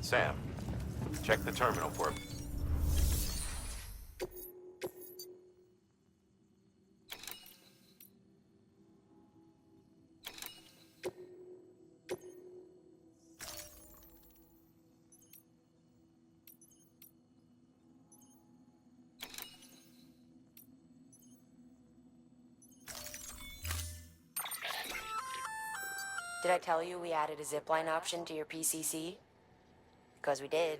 Sam, check the terminal for me. Did I tell you we added a zipline option to your PCC? Because we did.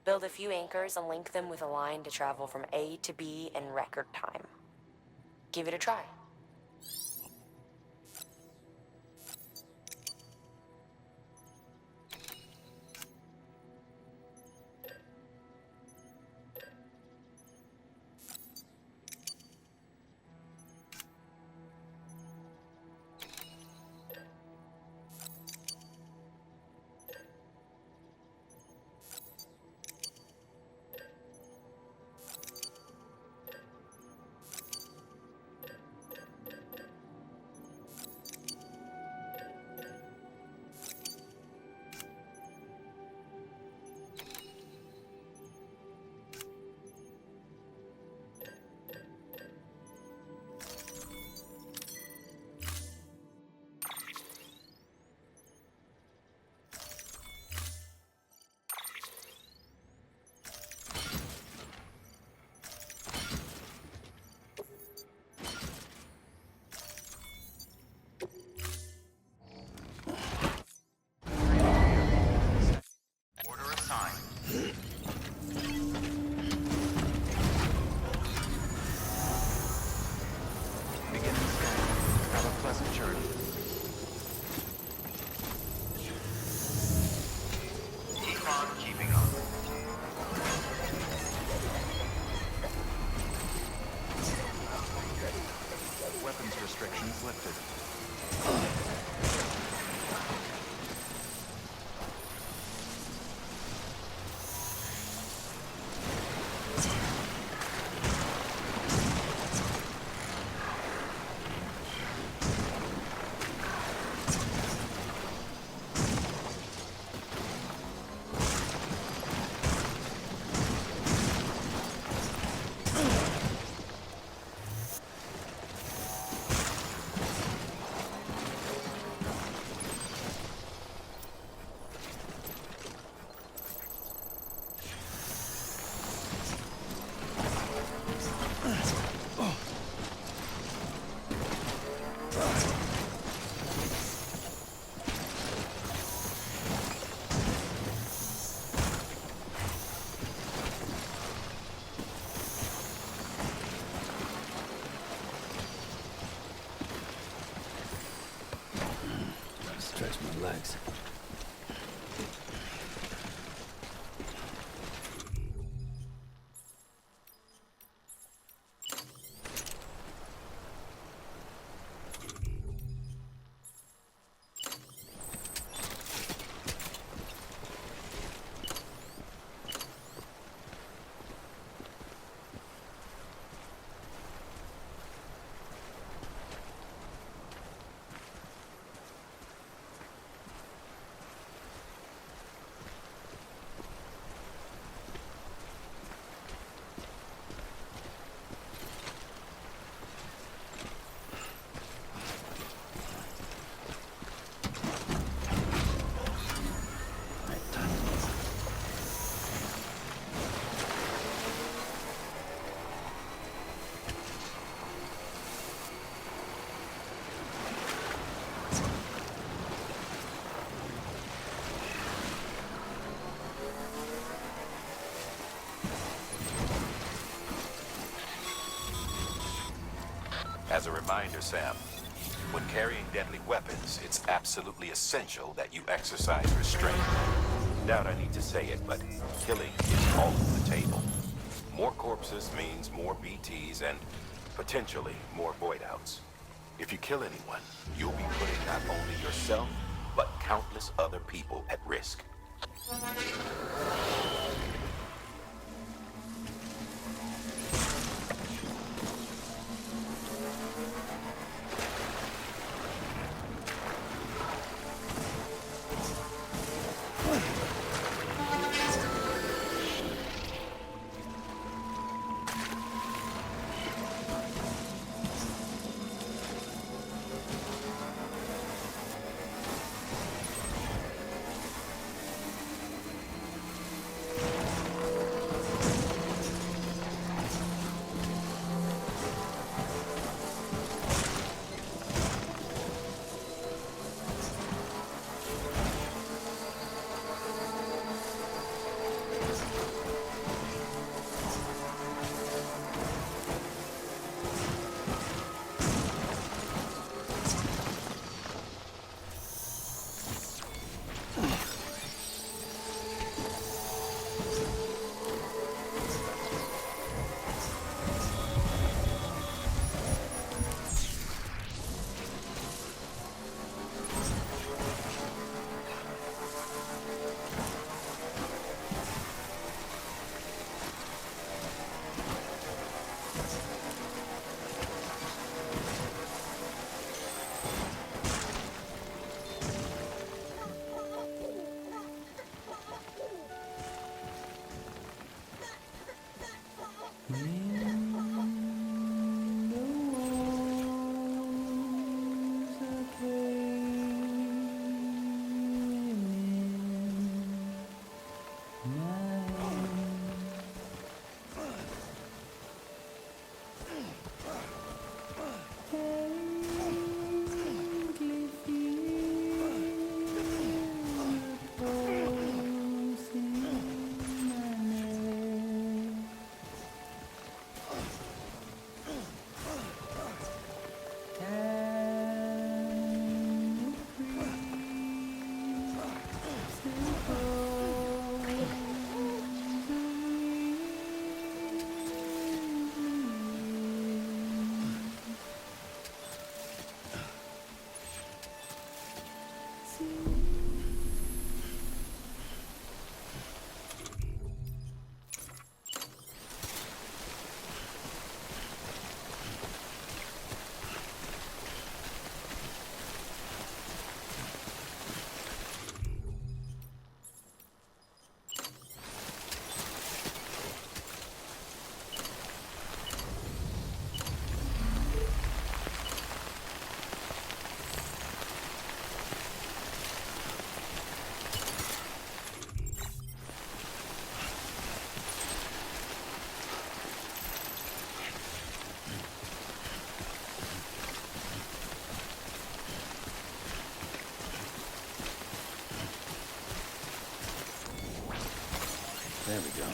Build a few anchors and link them with a line to travel from A to B in record time. Give it a try. Restrictions lifted. As a reminder, Sam, when carrying deadly weapons, it's absolutely essential that you exercise restraint. Doubt I need to say it, but killing is off the table. More corpses means more BTs and potentially more void outs. If you kill anyone, you'll be putting not only yourself, but countless other people at risk. There we go.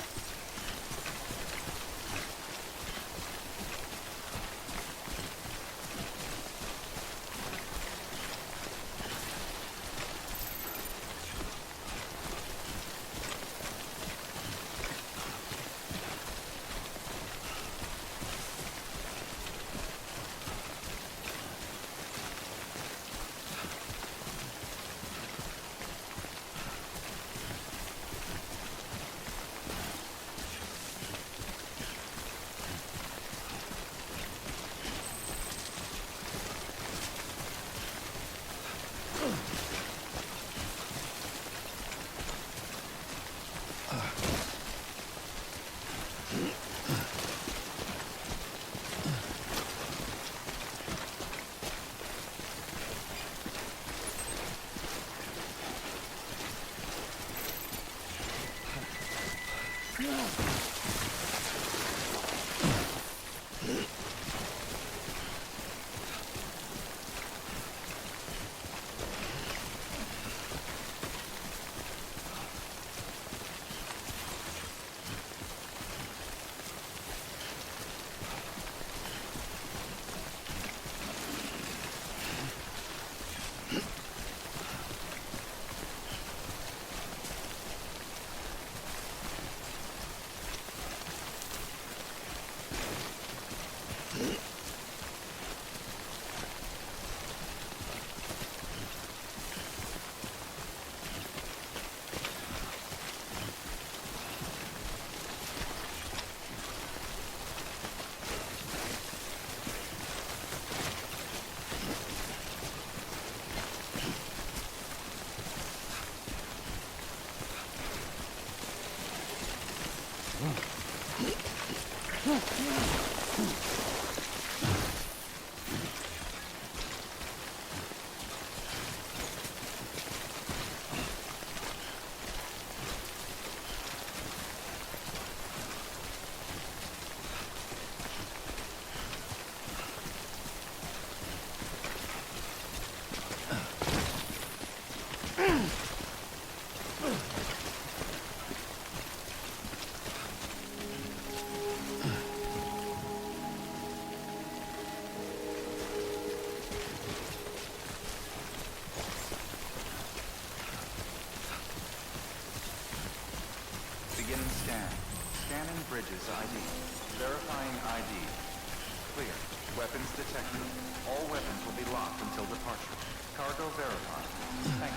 Bridges ID. Verifying ID. Clear. Weapons detected. All weapons will be locked until departure. Cargo verified. Thank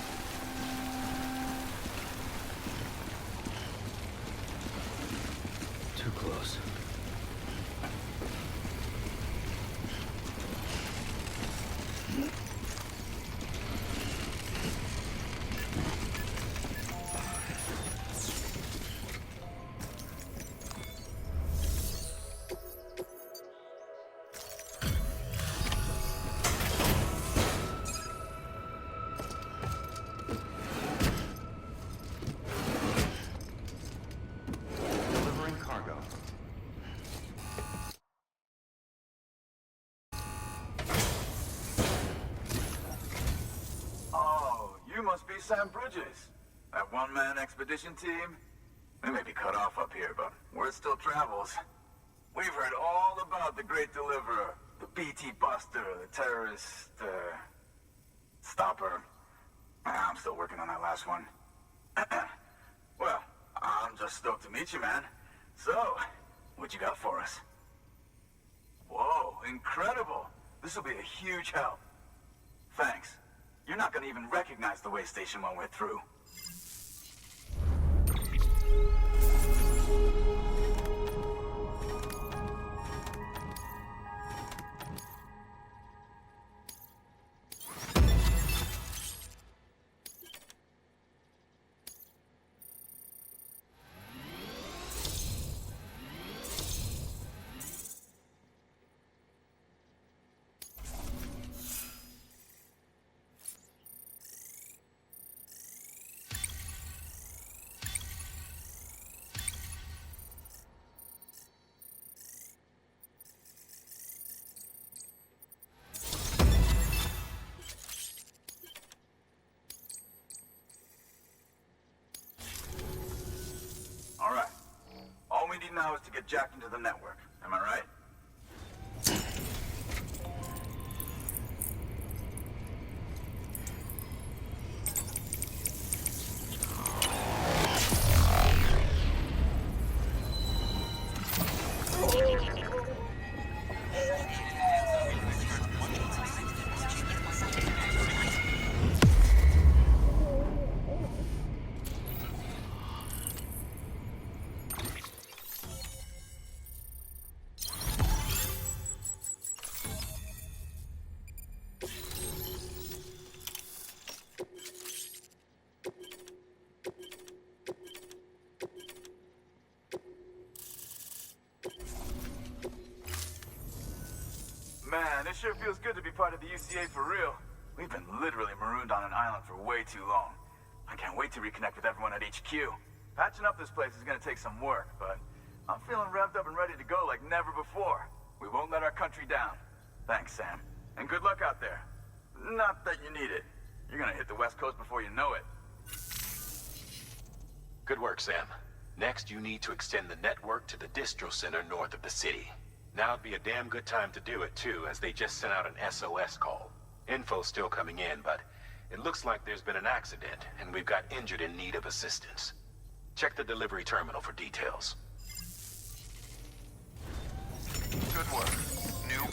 you. Too close. Delivering cargo. Oh, you must be Sam Bridges. That one-man expedition team? We may be cut off up here, but word still travels. We've heard all about the Great Deliverer, the BT Buster, the terrorist, stopper. I'm still working on that last one. Well, I'm just stoked to meet you, man. So, what you got for us? Whoa, incredible. This will be a huge help. Thanks. You're not gonna even recognize the way station when we're through. All right. All we need now is to get jacked into the network. Am I right? Man, it sure feels good to be part of the UCA for real. We've been literally marooned on an island for way too long. I can't wait to reconnect with everyone at HQ. Patching up this place is gonna take some work, but I'm feeling revved up and ready to go like never before. We won't let our country down. Thanks, Sam. And good luck out there. Not that you need it. You're gonna hit the West Coast before you know it. Good work, Sam. Next, you need to extend the network to the distro center north of the city. Now'd be a damn good time to do it, too, as they just sent out an SOS call. Info's still coming in, but it looks like there's been an accident, and we've got injured in need of assistance. Check the delivery terminal for details. Good work. New.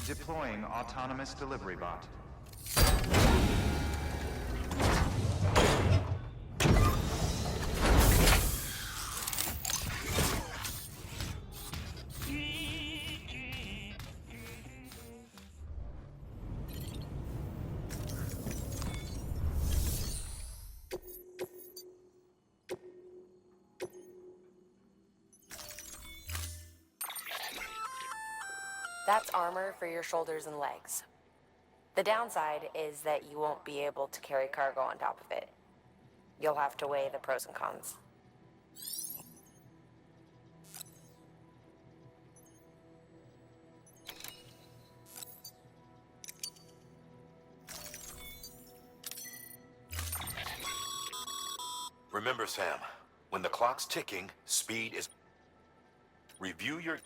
Deploying autonomous delivery bot. That's armor for your shoulders and legs. The downside is that you won't be able to carry cargo on top of it. You'll have to weigh the pros and cons. Remember, Sam, when the clock's ticking, speed is... Review your...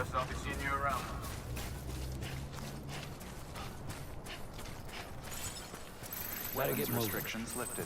Guess I'll be seeing you around. Weapons restrictions lifted.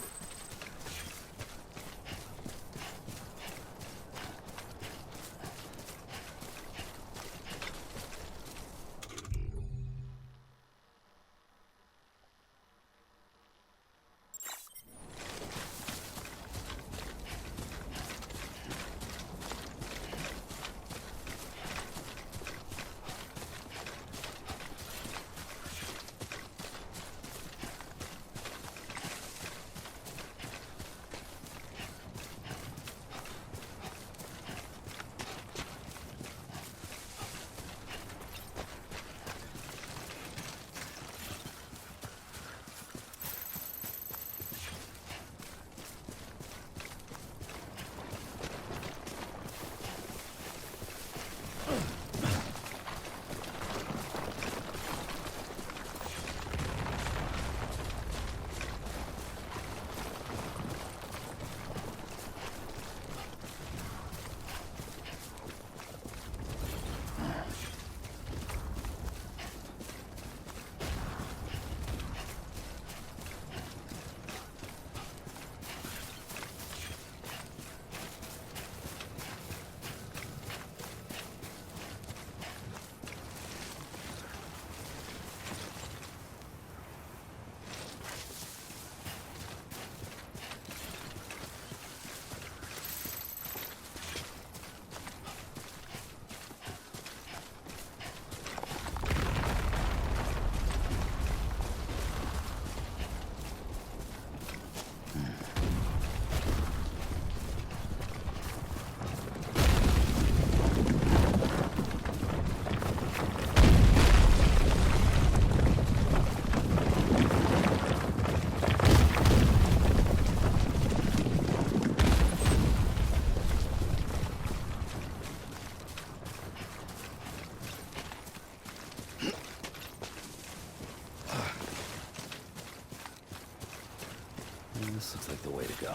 This looks like the way to go.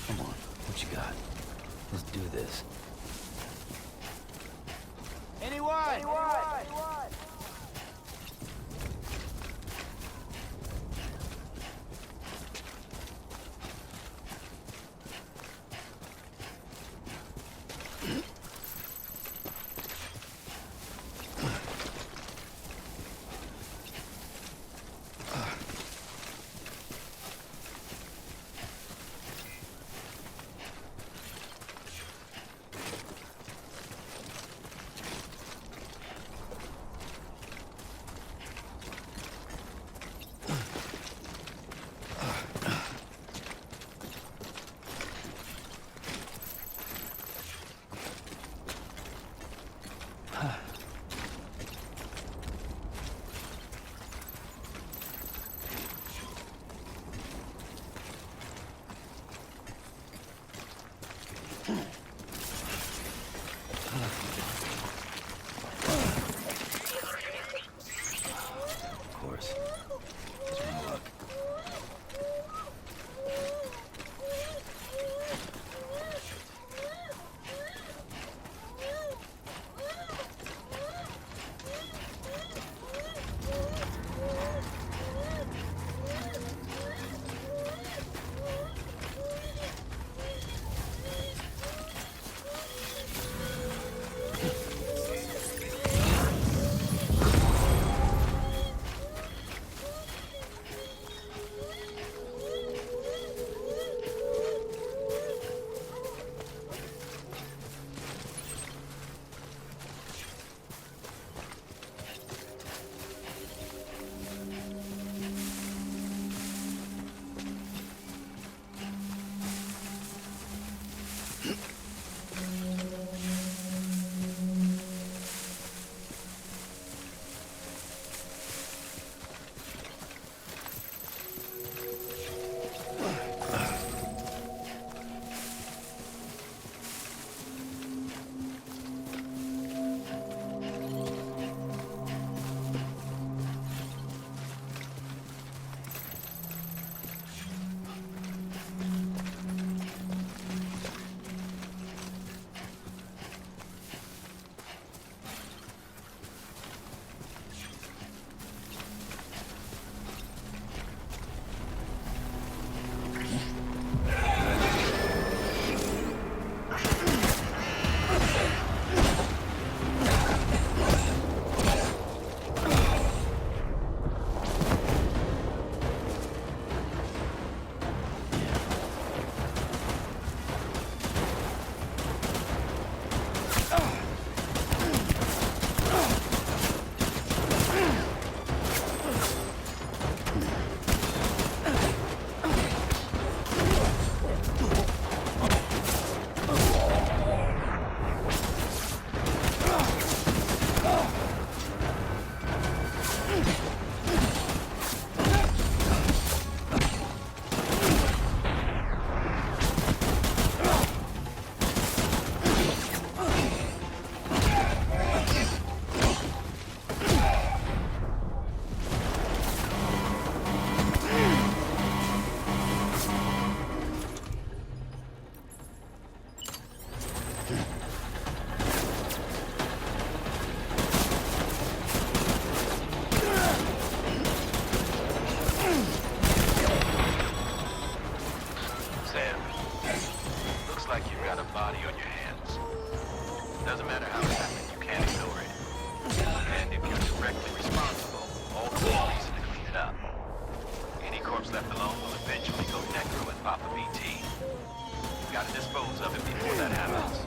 Come on, what you got? Let's do this. Anyone? Doesn't matter how it happened, you can't ignore it. And if you're directly responsible, all the more reason to clean it up. Any corpse left alone will eventually go necro and pop a BT. Gotta dispose of it before that happens.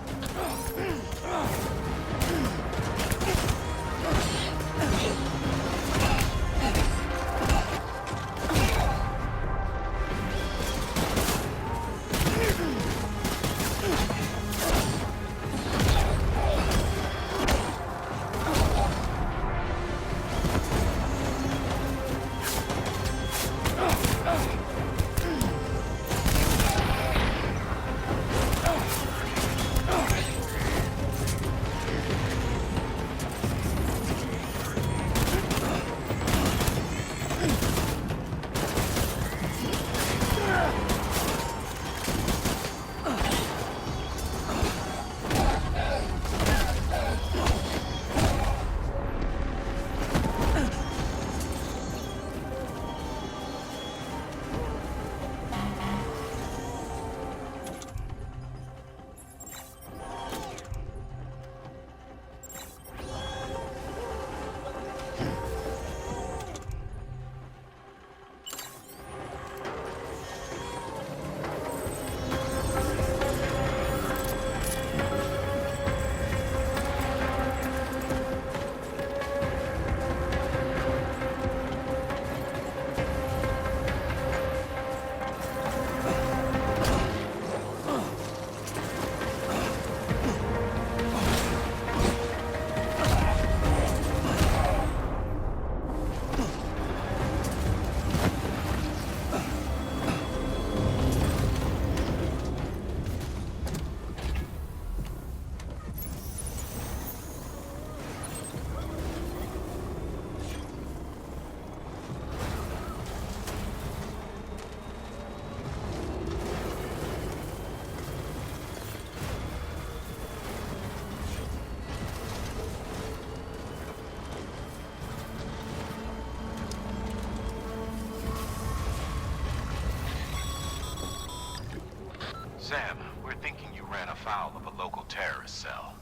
Sam, we're thinking you ran afoul of a local terrorist cell.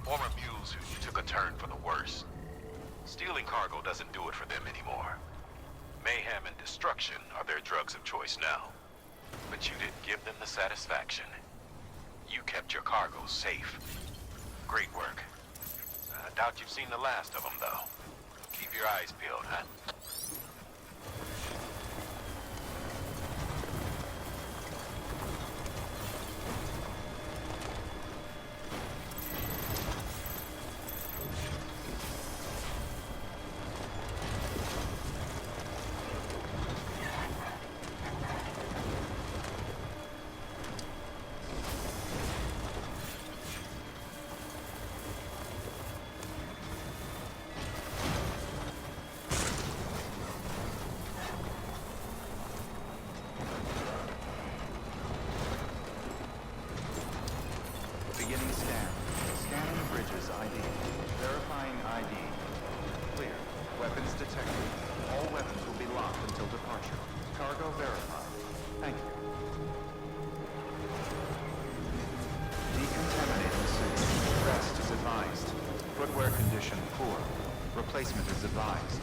Former mules who took a turn for the worse. Stealing cargo doesn't do it for them anymore. Mayhem and destruction are their drugs of choice now. But you didn't give them the satisfaction. You kept your cargo safe. Great work. I doubt you've seen the last of them, though. Keep your eyes peeled, huh? Beginning scan. Scanning bridges ID. Verifying ID. Clear. Weapons detected. All weapons will be locked until departure. Cargo verified. Thank you. Decontaminating suit. Rest is advised. Footwear condition poor. Replacement is advised.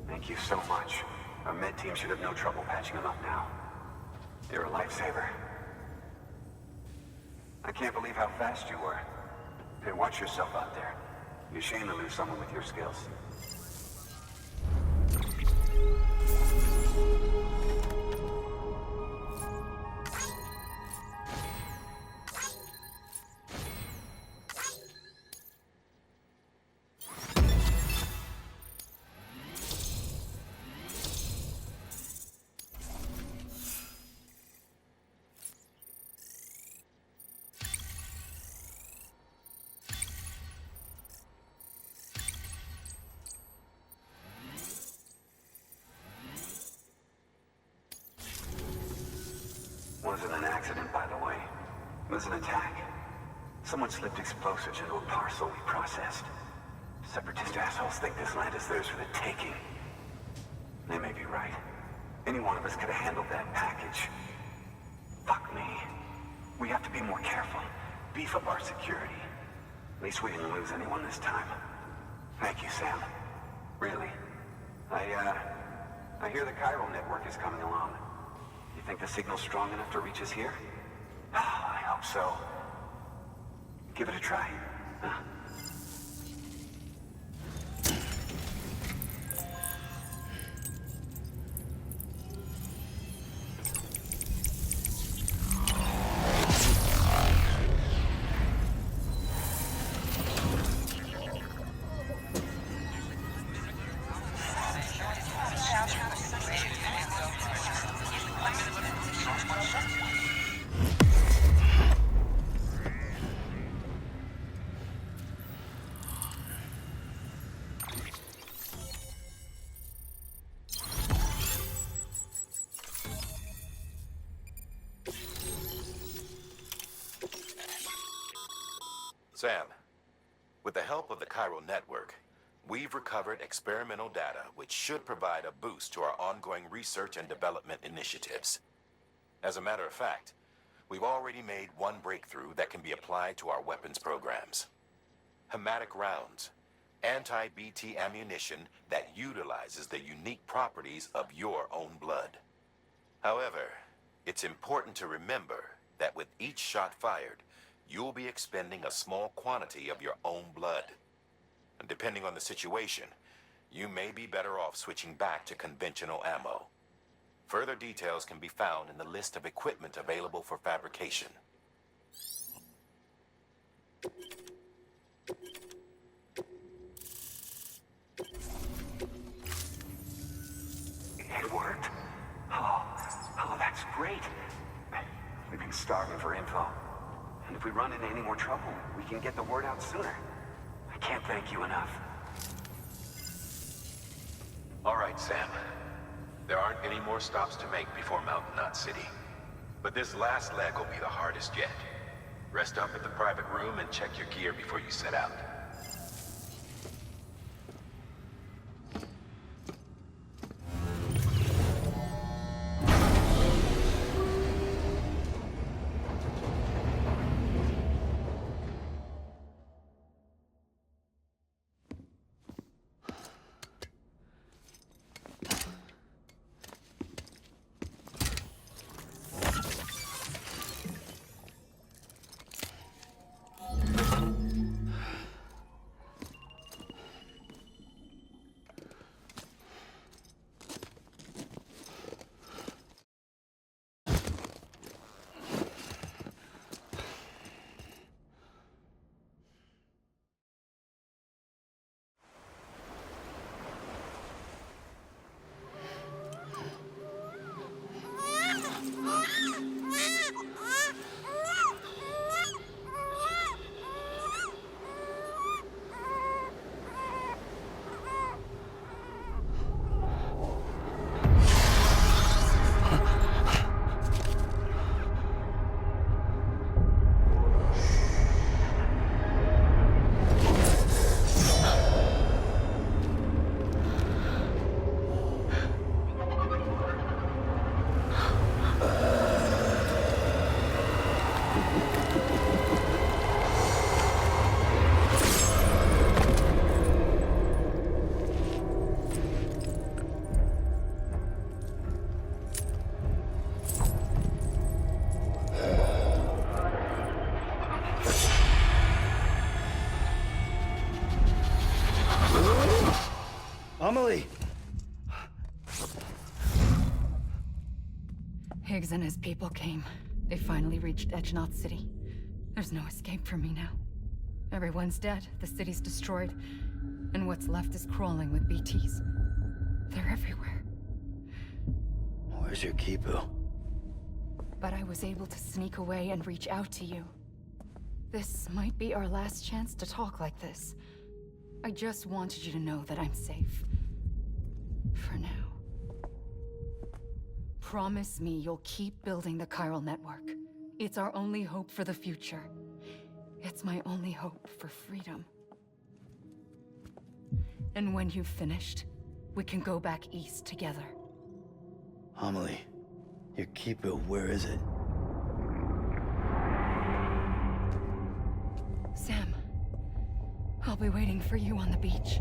Thank you so much. Our med team should have no trouble patching him up now. You're a lifesaver. I can't believe how fast you were. Hey, watch yourself out there. You're ashamed to lose someone with your skills. was an attack. Someone slipped explosives into a parcel we processed. Separatist assholes think this land is theirs for the taking. They may be right. Any one of us could have handled that package. Fuck me. We have to be more careful. Beef up our security. At least we didn't lose anyone this time. Thank you, Sam. Really. I hear the chiral network is coming along. You think the signal's strong enough to reach us here? I hope so. Give it a try. Huh? Sam, with the help of the chiral network, we've recovered experimental data which should provide a boost to our ongoing research and development initiatives. As a matter of fact, we've already made one breakthrough that can be applied to our weapons programs. Hematic rounds, anti-BT ammunition that utilizes the unique properties of your own blood. However, it's important to remember that with each shot fired, you'll be expending a small quantity of your own blood. And depending on the situation, you may be better off switching back to conventional ammo. Further details can be found in the list of equipment available for fabrication. It worked. Oh, that's great. We've been starving for info. And if we run into any more trouble, we can get the word out sooner. I can't thank you enough. All right, Sam. There aren't any more stops to make before Mountain Knot City. But this last leg will be the hardest yet. Rest up at the private room and check your gear before you set out. Amelie! Higgs and his people came. They finally reached Edge Knot City. There's no escape for me now. Everyone's dead, the city's destroyed, and what's left is crawling with BTs. They're everywhere. Where's your Kipu? But I was able to sneak away and reach out to you. This might be our last chance to talk like this. I just wanted you to know that I'm safe. For now. Promise me you'll keep building the chiral network. It's our only hope for the future. It's my only hope for freedom. And when you've finished, we can go back east together. Amelie, your keeper, where is it? Sam, I'll be waiting for you on the beach.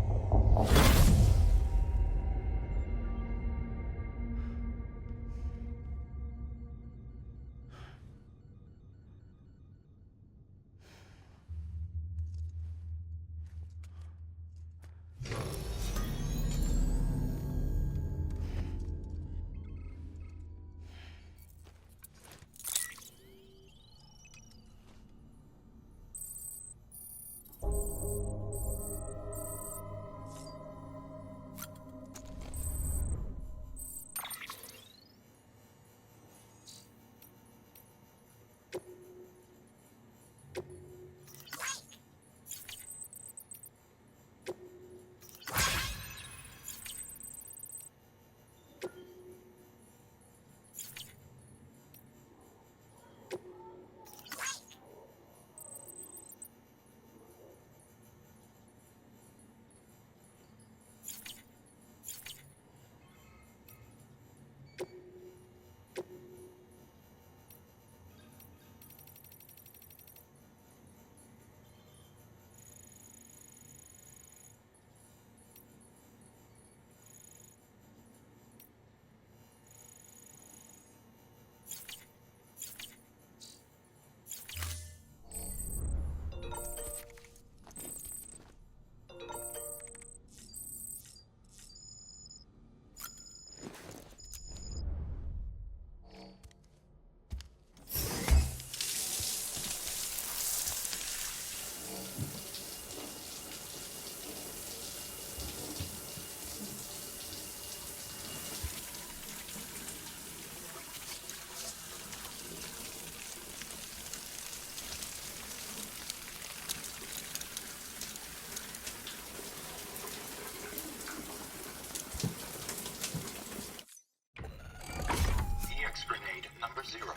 EX grenade number 0.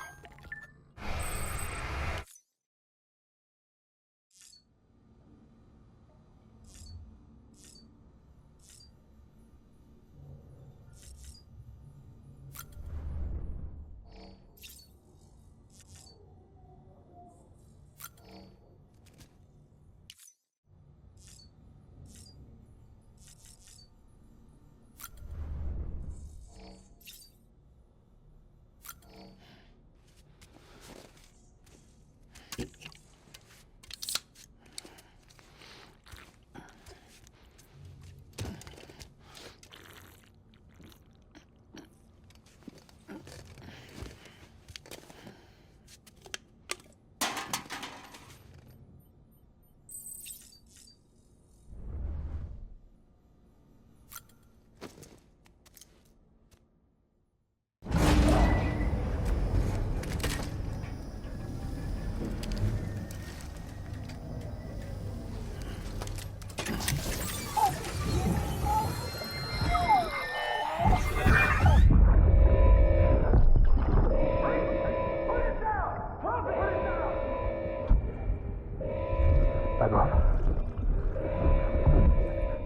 Back off.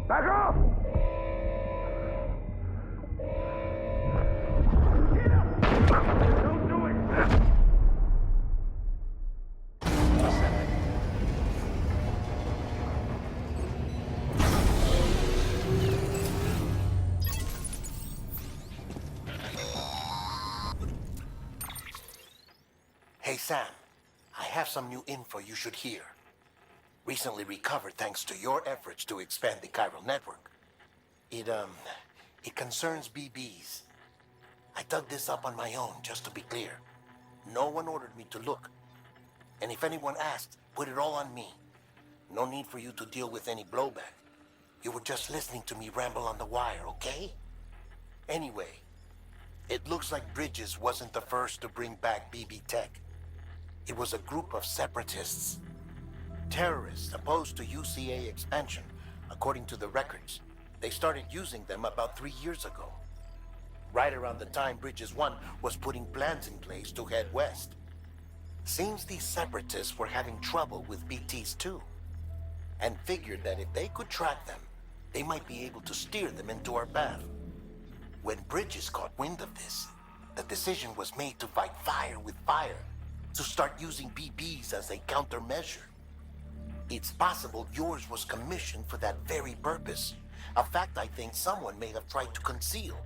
Back off! Don't do it! Hey Sam, I have some new info you should hear. Recently recovered thanks to your efforts to expand the chiral network. It concerns BBs. I dug this up on my own, just to be clear. No one ordered me to look. And if anyone asked, put it all on me. No need for you to deal with any blowback. You were just listening to me ramble on the wire, okay? Anyway, it looks like Bridges wasn't the first to bring back BB tech. It was a group of separatists. Terrorists opposed to UCA expansion, according to the records. They started using them about 3 years ago. Right around the time Bridges 1 was putting plans in place to head west. Seems these separatists were having trouble with BTs too, and figured that if they could track them, they might be able to steer them into our path. When Bridges caught wind of this, the decision was made to fight fire with fire, to start using BBs as a countermeasure. It's possible yours was commissioned for that very purpose, a fact I think someone may have tried to conceal,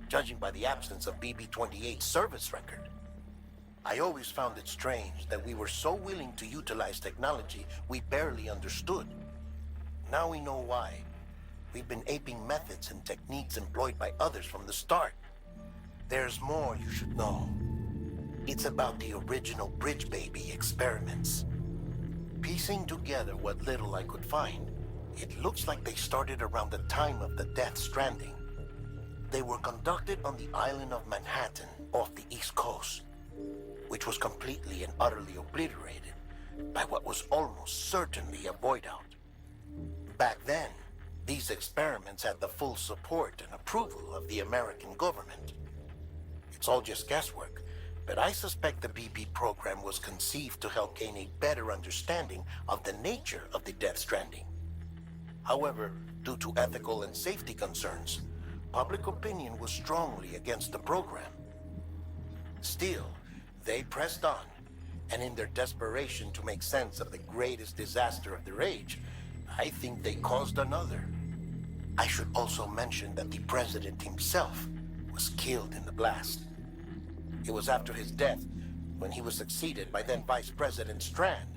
judging by the absence of BB-28's service record. I always found it strange that we were so willing to utilize technology we barely understood. Now we know why. We've been aping methods and techniques employed by others from the start. There's more you should know. It's about the original Bridge Baby experiments. Piecing together what little I could find, it looks like they started around the time of the Death Stranding. They were conducted on the island of Manhattan off the East Coast, which was completely and utterly obliterated by what was almost certainly a void-out. Back then, these experiments had the full support and approval of the American government. It's all just guesswork, but I suspect the BB program was conceived to help gain a better understanding of the nature of the Death Stranding. However, due to ethical and safety concerns, public opinion was strongly against the program. Still, they pressed on, and in their desperation to make sense of the greatest disaster of their age, I think they caused another. I should also mention that the president himself was killed in the blast. It was after his death, when he was succeeded by then Vice President Strand,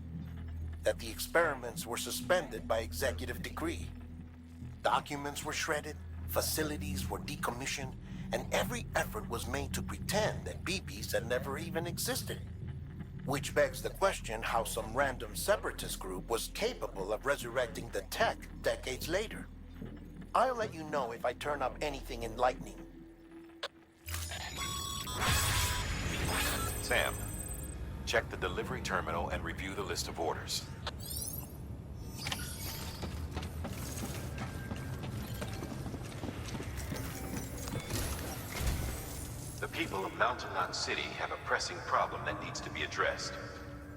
that the experiments were suspended by executive decree. Documents were shredded, facilities were decommissioned, and every effort was made to pretend that BBs had never even existed. Which begs the question how some random separatist group was capable of resurrecting the tech decades later. I'll let you know if I turn up anything enlightening. Sam, check the delivery terminal and review the list of orders. The people of Mountain Knot City have a pressing problem that needs to be addressed.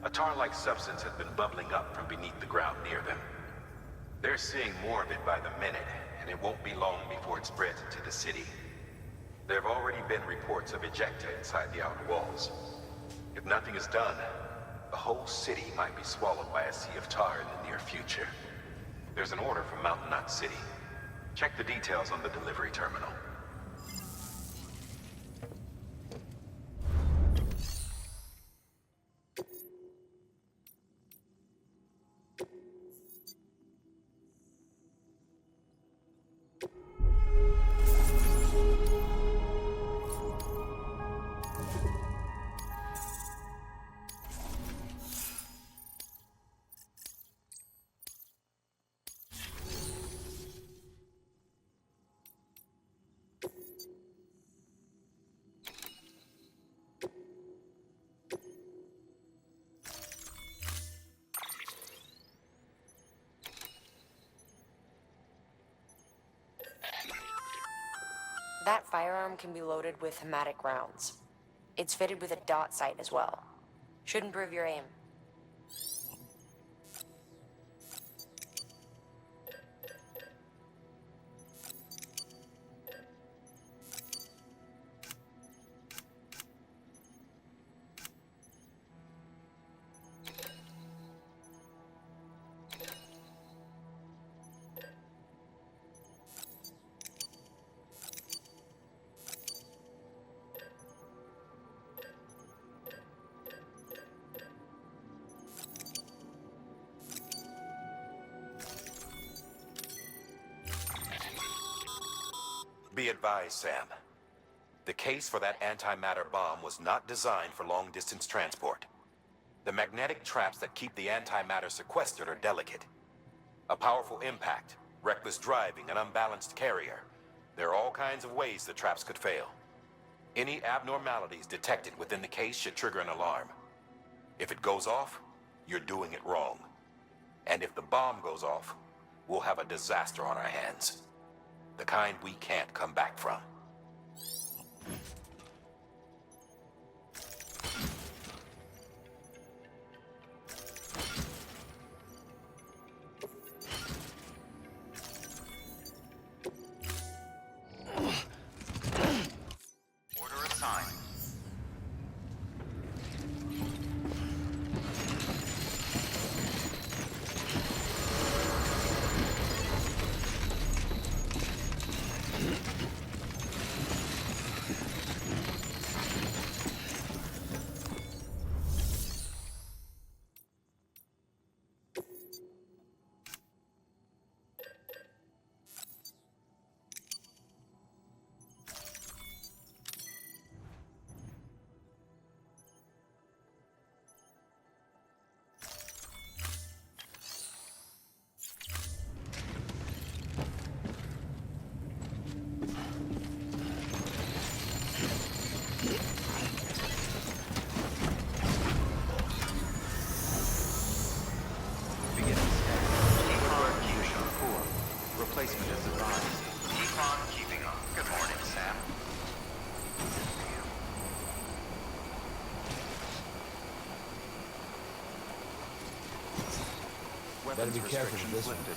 A tar-like substance has been bubbling up from beneath the ground near them. They're seeing more of it by the minute, and it won't be long before it spreads into the city. There have already been reports of ejecta inside the outer walls. If nothing is done, the whole city might be swallowed by a sea of tar in the near future. There's an order from Mountain Knot City. Check the details on the delivery terminal. That firearm can be loaded with hematic rounds. It's fitted with a dot sight as well. Should improve your aim. Be advised, Sam. The case for that antimatter bomb was not designed for long-distance transport. The magnetic traps that keep the antimatter sequestered are delicate. A powerful impact, reckless driving, an unbalanced carrier. There are all kinds of ways the traps could fail. Any abnormalities detected within the case should trigger an alarm. If it goes off, you're doing it wrong. And if the bomb goes off, we'll have a disaster on our hands. The kind we can't come back from. Weapons restrictions lifted.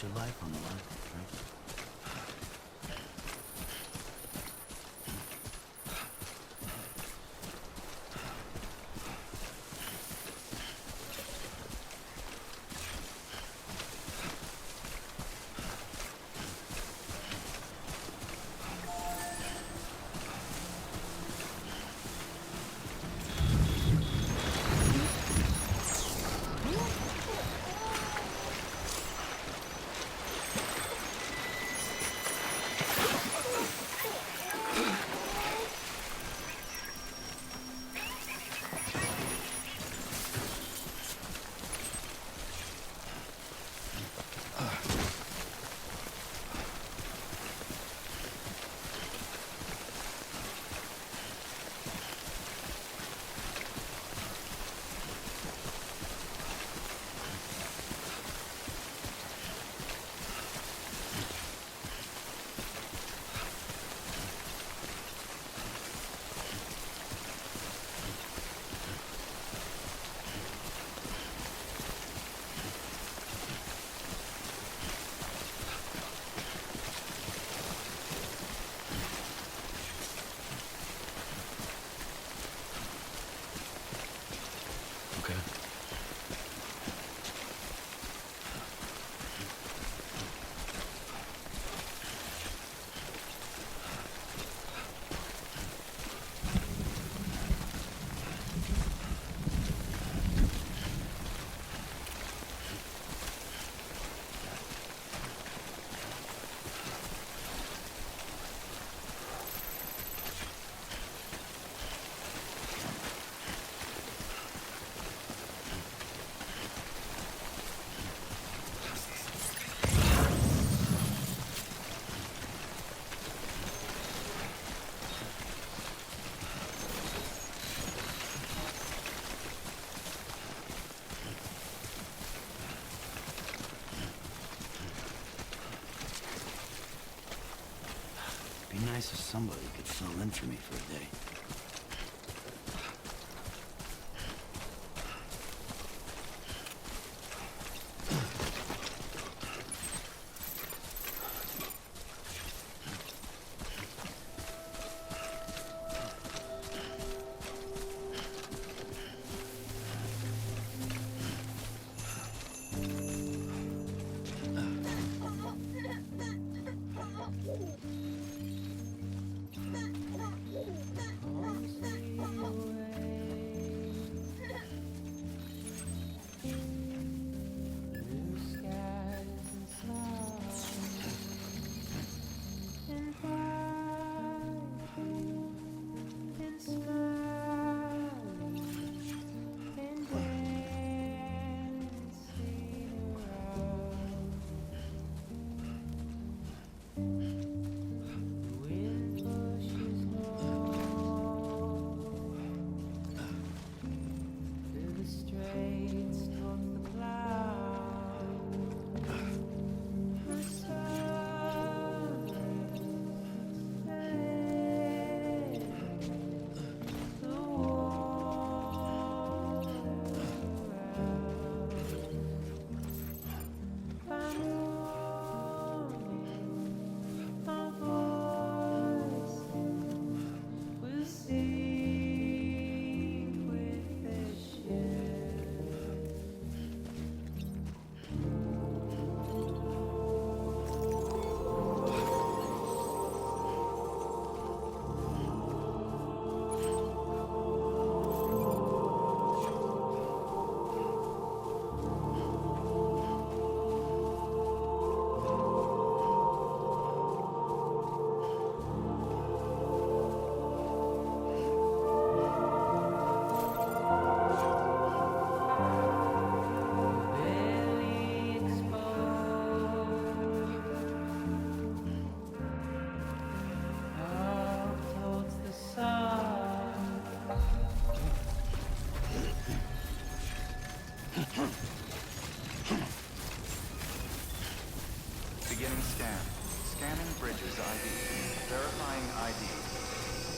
your life on the line, right? Be nice if somebody could fill in for me for a day. Beginning scan. Scanning bridges ID. Verifying ID.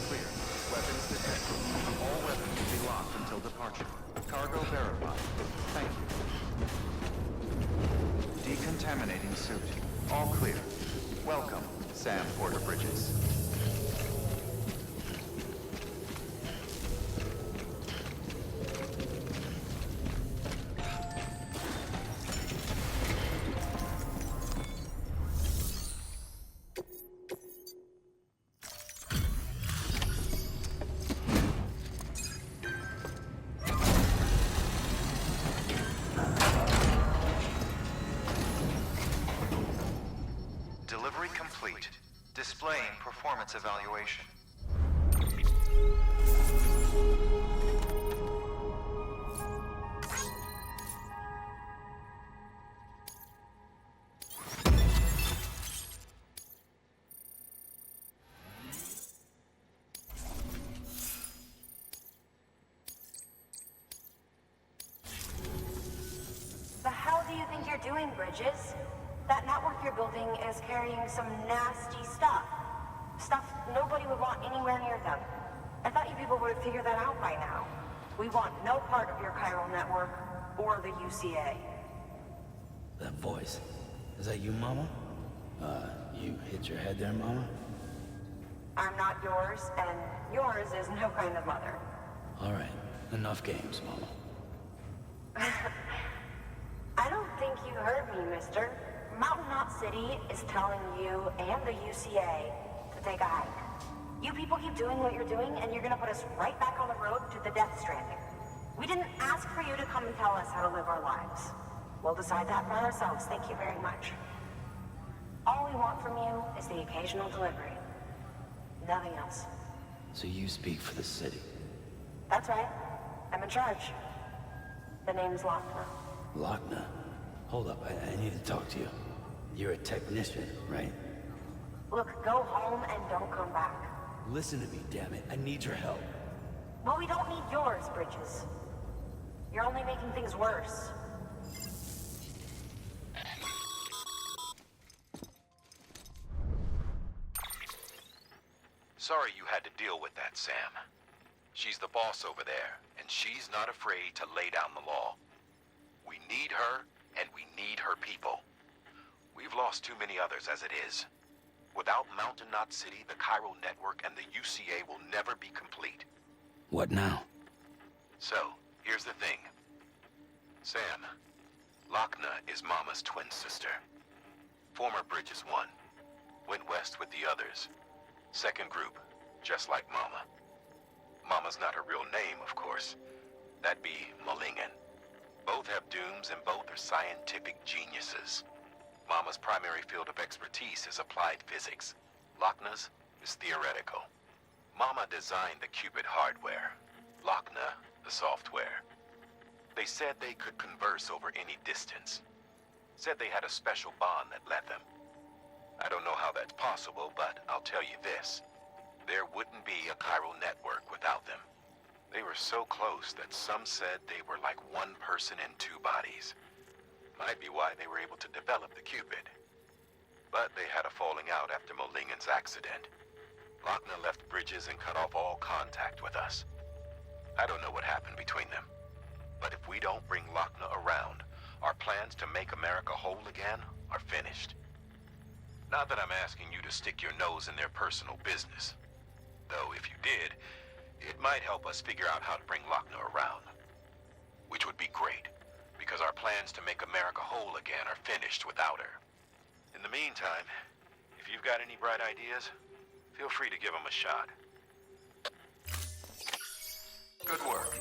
Clear. Weapons detected. All weapons will be locked until departure. Cargo verified. Thank you. Decontaminating suit. All clear. Welcome, Sam Porter Bridges. Delivery complete. Displaying performance evaluation. The hell do you think you're doing, Bridges? That network you're building is carrying some nasty stuff. Stuff nobody would want anywhere near them. I thought you people would have figured that out by now. We want no part of your chiral network or the UCA. That voice. Is that you, Mama? You hit your head there, Mama? I'm not yours, and yours is no kind of mother. All right. Enough games, Mama. I don't think you heard me, mister. Mountain Knot City is telling you and the UCA to take a hike. You people keep doing what you're doing, and you're gonna put us right back on the road to the death stranding. We didn't ask for you to come and tell us how to live our lives. We'll decide that for ourselves, thank you very much. All we want from you is the occasional delivery. Nothing else. So you speak for the city. That's right. I'm in charge. The name's Lochner. Lochner? Hold up, I need to talk to you. You're a technician, right? Look, go home and don't come back. Listen to me, damn it. I need your help. Well, we don't need yours, Bridges. You're only making things worse. Sorry you had to deal with that, Sam. She's the boss over there, and she's not afraid to lay down the law. We need her, and we need her people. We've lost too many others as it is. Without Mountain Knot City, the chiral network, and the UCA will never be complete. What now? So, here's the thing. Sam, Lochner is Mama's twin sister. Former Bridges 1. Went west with the others. Second group, just like Mama. Mama's not her real name, of course. That'd be Malingen. Both have dooms and both are scientific geniuses. Mama's primary field of expertise is applied physics. Lochner's is theoretical. Mama designed the Cupid hardware. Lochner, the software. They said they could converse over any distance. Said they had a special bond that led them. I don't know how that's possible, but I'll tell you this. There wouldn't be a chiral network without them. They were so close that some said they were like one person in two bodies. Might be why they were able to develop the Cupid. But they had a falling out after Molingen's accident. Lochner left Bridges and cut off all contact with us. I don't know what happened between them. But if we don't bring Lochner around, our plans to make America whole again are finished. Not that I'm asking you to stick your nose in their personal business. Though if you did, it might help us figure out how to bring Lochner around. Which would be great, because our plans to make America whole again are finished without her. In the meantime, if you've got any bright ideas, feel free to give them a shot. Good work.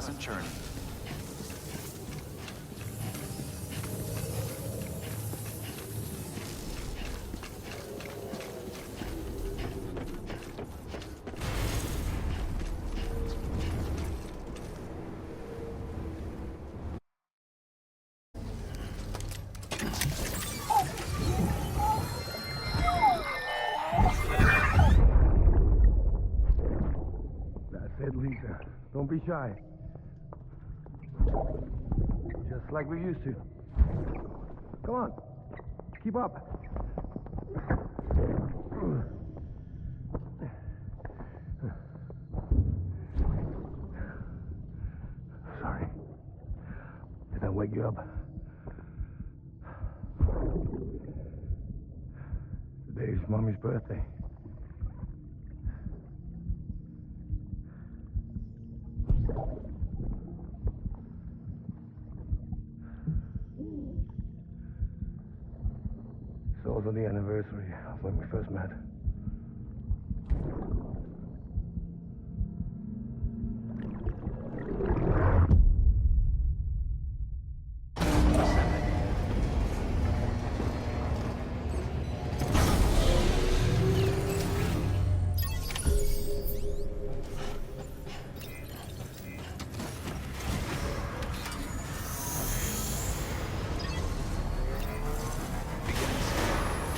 pleasant journey. That's it, Lisa. Don't be shy. Just like we used to. Come on. Keep up. Sorry. Did I wake you up? Today's Mommy's birthday. It's also the anniversary of when we first met.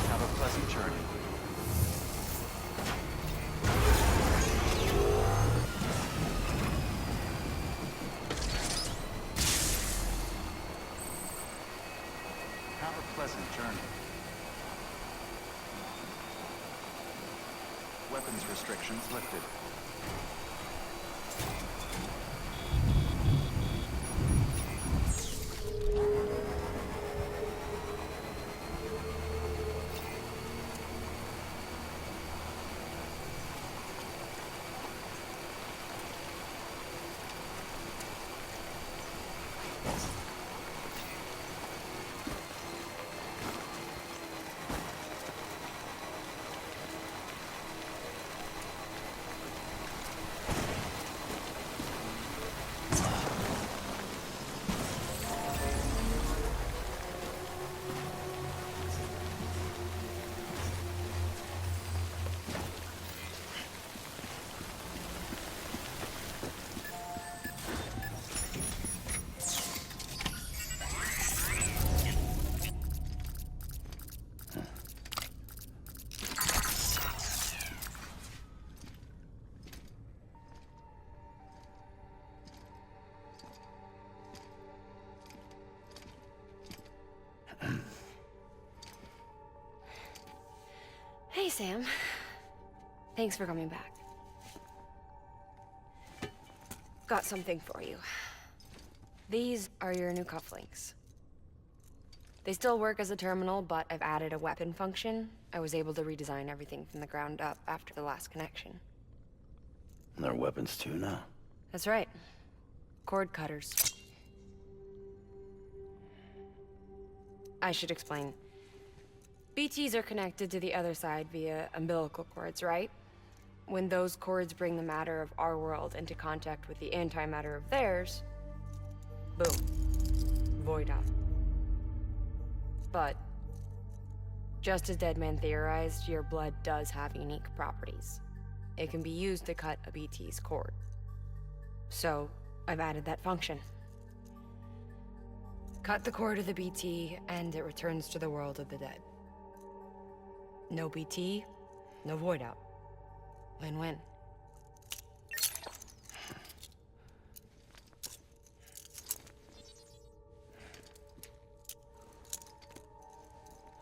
Have a pleasant journey. Have a pleasant journey. Weapons restrictions lifted. Hey, Sam. Thanks for coming back. Got something for you. These are your new cufflinks. They still work as a terminal, but I've added a weapon function. I was able to redesign everything from the ground up after the last connection. And they're weapons too now. That's right. Cord cutters. I should explain. BTs are connected to the other side via umbilical cords, right? When those cords bring the matter of our world into contact with the antimatter of theirs, boom. Void out. But, just as Deadman theorized, your blood does have unique properties. It can be used to cut a BT's cord. So, I've added that function. Cut the cord of the BT, and it returns to the world of the dead. No BT, no void out. Win-win.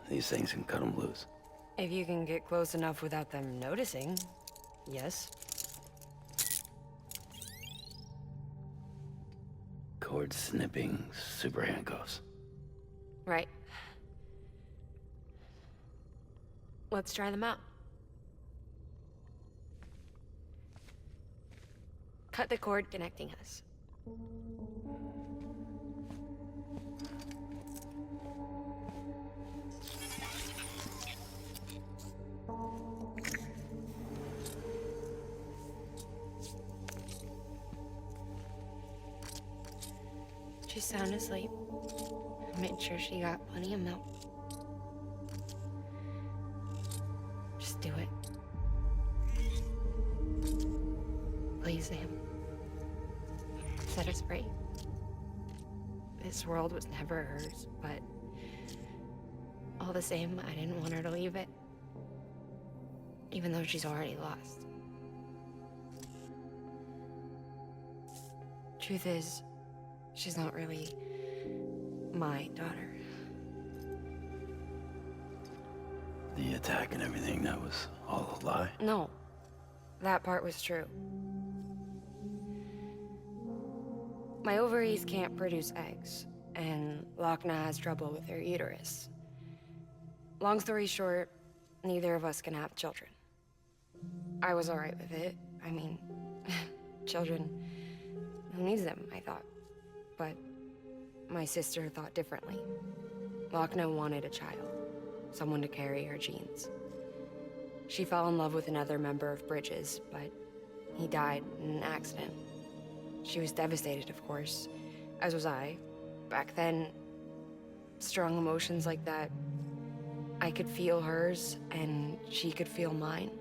These things can cut them loose. If you can get close enough without them noticing, yes. Cord snipping super handcuffs. Right. Let's try them out. Cut the cord connecting us. sound asleep. I made sure she got plenty of milk. Just do it. Please, Sam. Set her free. This world was never hers, but all the same, I didn't want her to leave it. Even though she's already lost. Truth is, she's not really my daughter. The attack and everything, that was all a lie? No, that part was true. My ovaries can't produce eggs, and Lochna has trouble with her uterus. Long story short, neither of us can have children. I was alright with it. I mean, children, who needs them, I thought. But my sister thought differently. Lochna wanted a child, someone to carry her genes. She fell in love with another member of Bridges, but he died in an accident. She was devastated, of course, as was I. Back then, strong emotions like that, I could feel hers, and she could feel mine.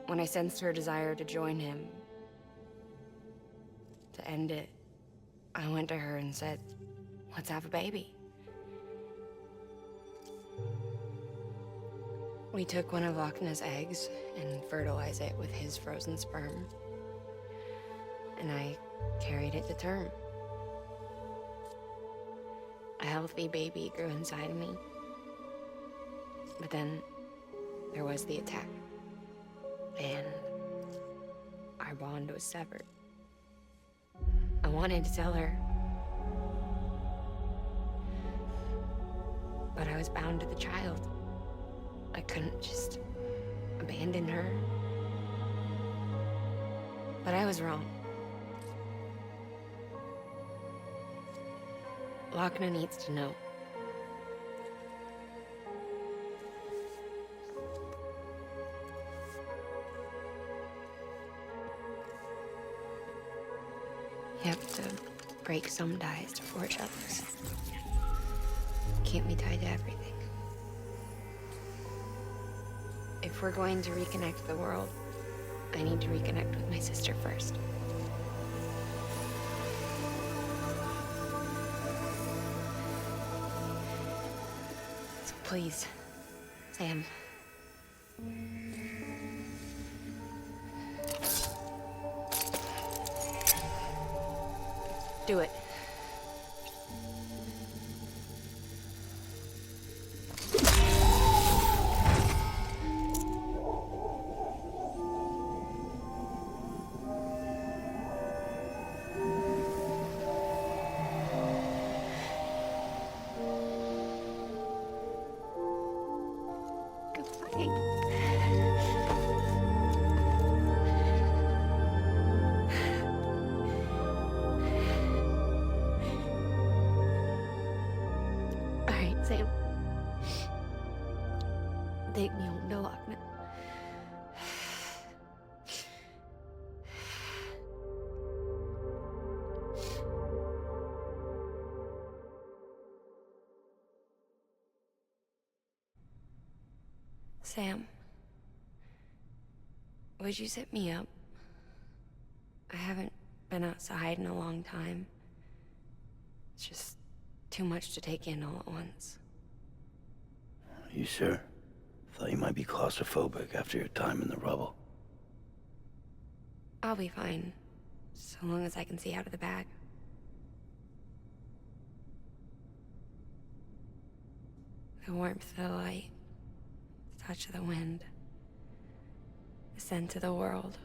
When I sensed her desire to join him, to end it, I went to her and said, let's have a baby. We took one of Lochna's eggs and fertilized it with his frozen sperm. And I carried it to term. A healthy baby grew inside of me. But then there was the attack. And our bond was severed. I wanted to tell her. But I was bound to the child. I couldn't just abandon her. But I was wrong. Lochna needs to know. You have to break some ties to forge others. Can't be tied to everything. If we're going to reconnect the world, I need to reconnect with my sister first. So please, Sam. Do it. Sam. Take me home to Lochna. Sam, would you sit me up? I haven't been outside in a long time. It's just too much to take in all at once. You sure? Thought you might be claustrophobic after your time in the rubble. I'll be fine, so long as I can see out of the bag. The warmth of the light, the touch of the wind, the scent of the world.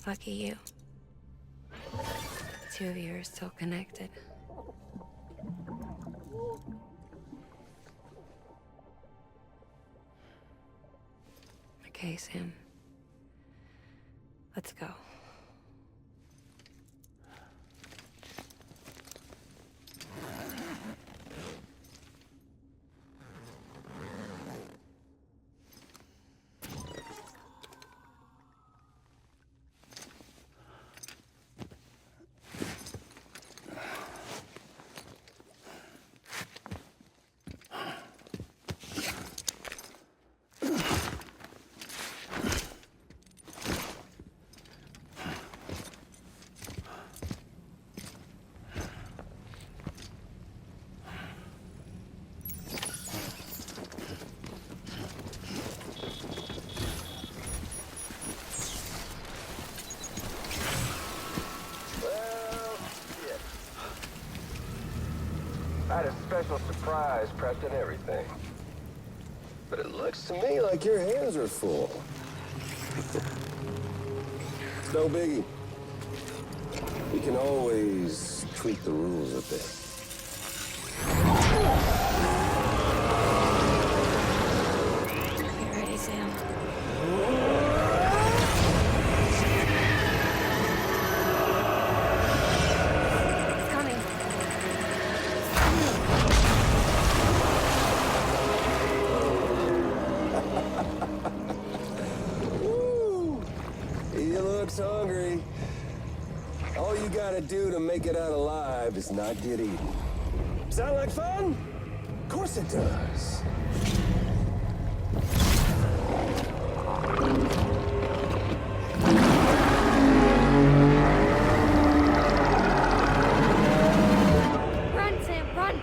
Lucky you. The two of you are still connected. Okay, Sam. Let's go. special surprise prepped and everything. But it looks to me like your hands are full. It's no biggie. We can always tweak the rules a bit. Get ready, Sam. It's coming. Woo! He looks hungry. All you gotta do to make it out alive is not get eaten. Sound like fun? Of course it does. Run, Sam, run!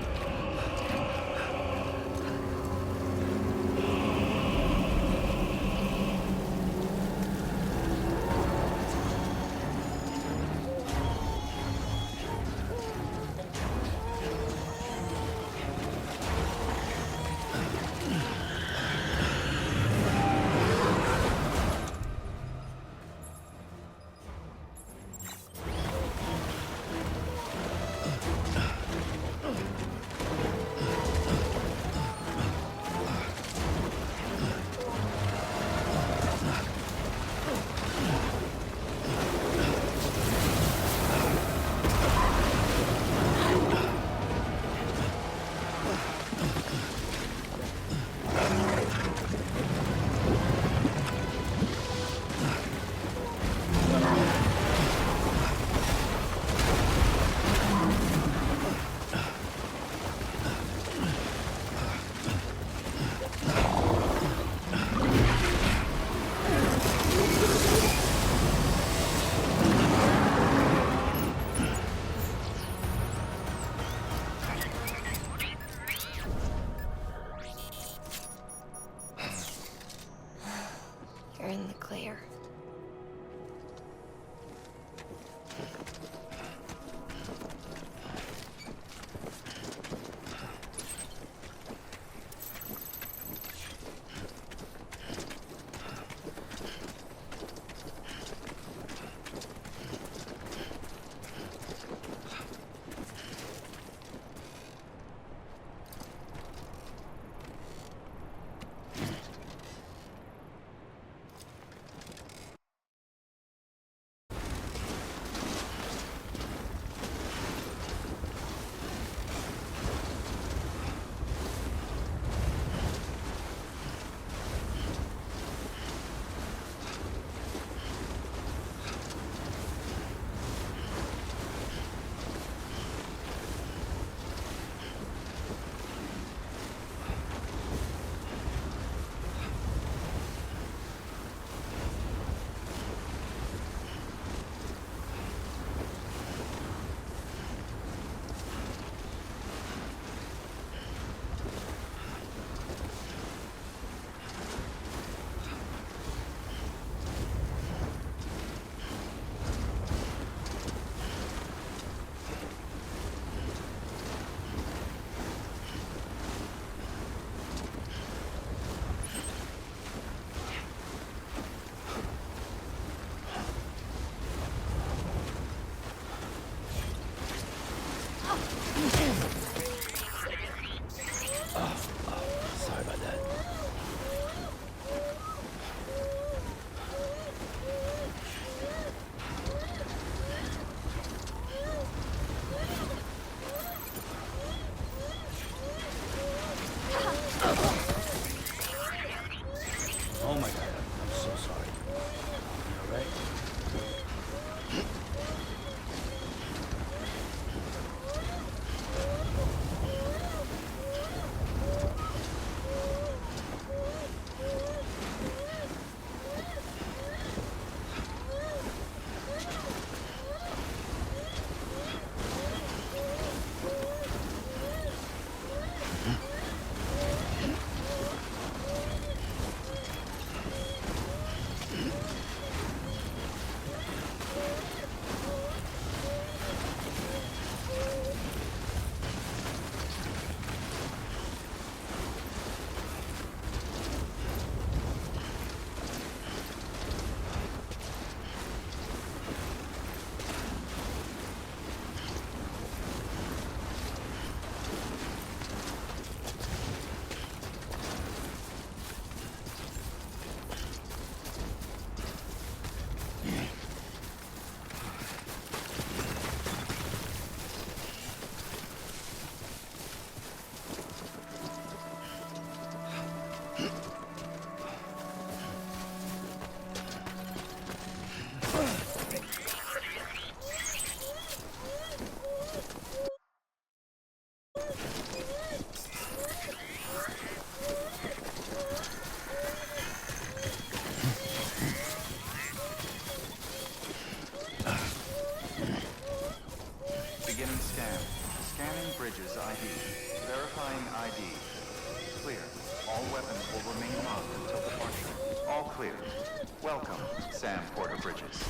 Welcome, Sam Porter Bridges.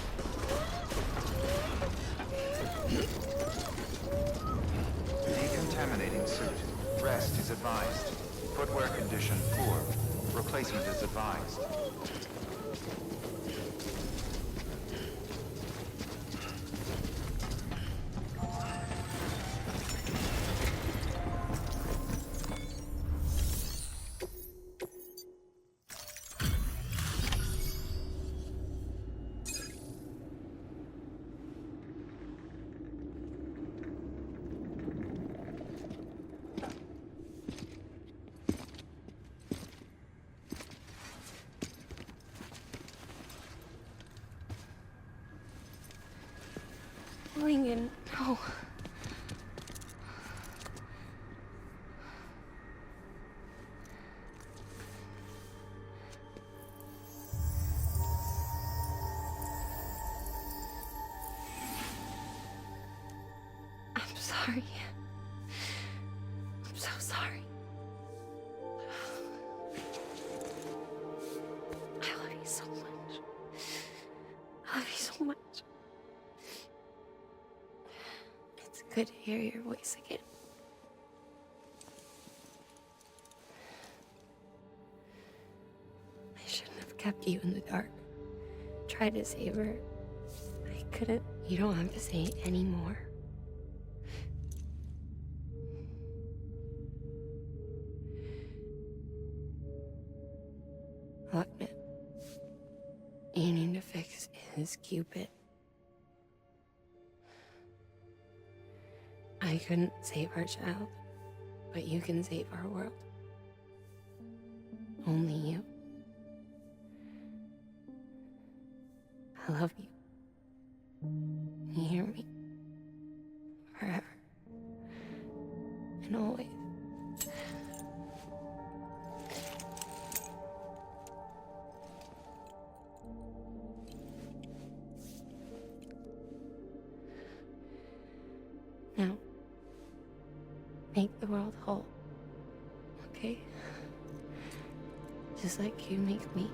Decontaminating suit. Rest is advised. Footwear condition poor. Replacement is advised. Lincoln, no. I'm sorry. I'm so sorry. I love you so much. I love you so much. It's good to hear your voice again. I shouldn't have kept you in the dark. Tried to save her. I couldn't. You don't have to say it anymore. Look, man. You need to fix his Cupid. I couldn't save our child, but you can save our world. Only you. I love you. You hear me? Forever. And always. Now, make the world whole, okay? Just like you make me.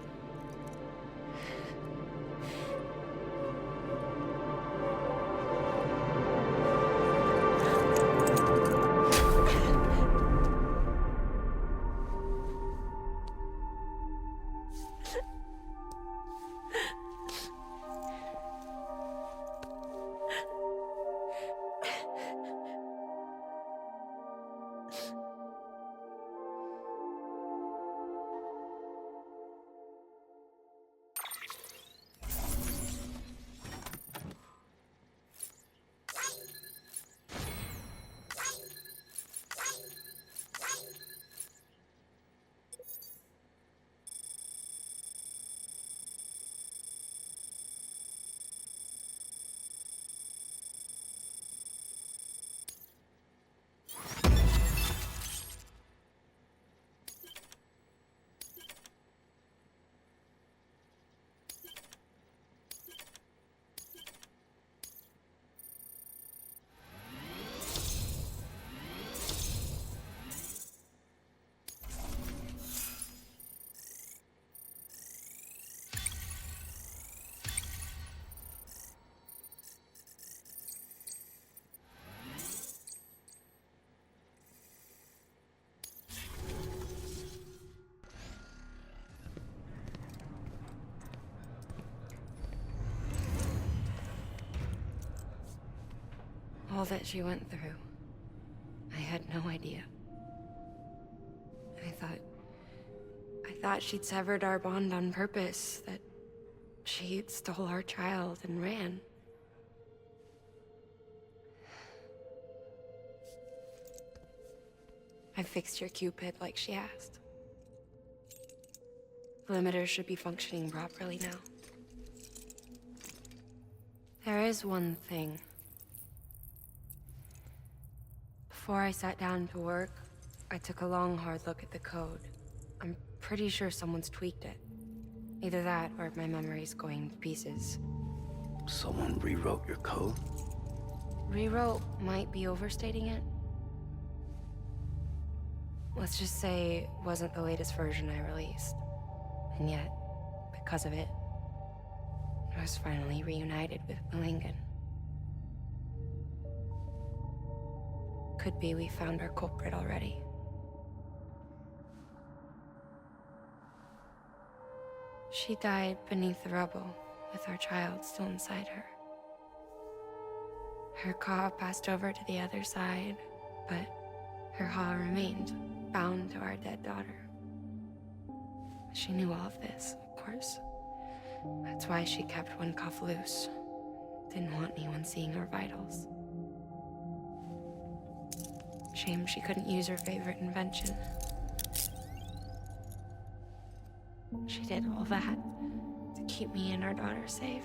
All that she went through, I had no idea. I thought she'd severed our bond on purpose, that she stole our child and ran. I fixed your Cupid like she asked. The limiter should be functioning properly now. There is one thing. Before I sat down to work, I took a long, hard look at the code. I'm pretty sure someone's tweaked it. Either that, or my memory's going to pieces. Someone rewrote your code? Rewrote might be overstating it. Let's just say it wasn't the latest version I released. And yet, because of it, was finally reunited with Malingen. Could be we found our culprit already. She died beneath the rubble, with our child still inside her. Her Ka passed over to the other side, but her Ha remained, bound to our dead daughter. She knew all of this, of course. That's why she kept one cuff loose. Didn't want anyone seeing her vitals. Shame she couldn't use her favorite invention. She did all that to keep me and our daughter safe.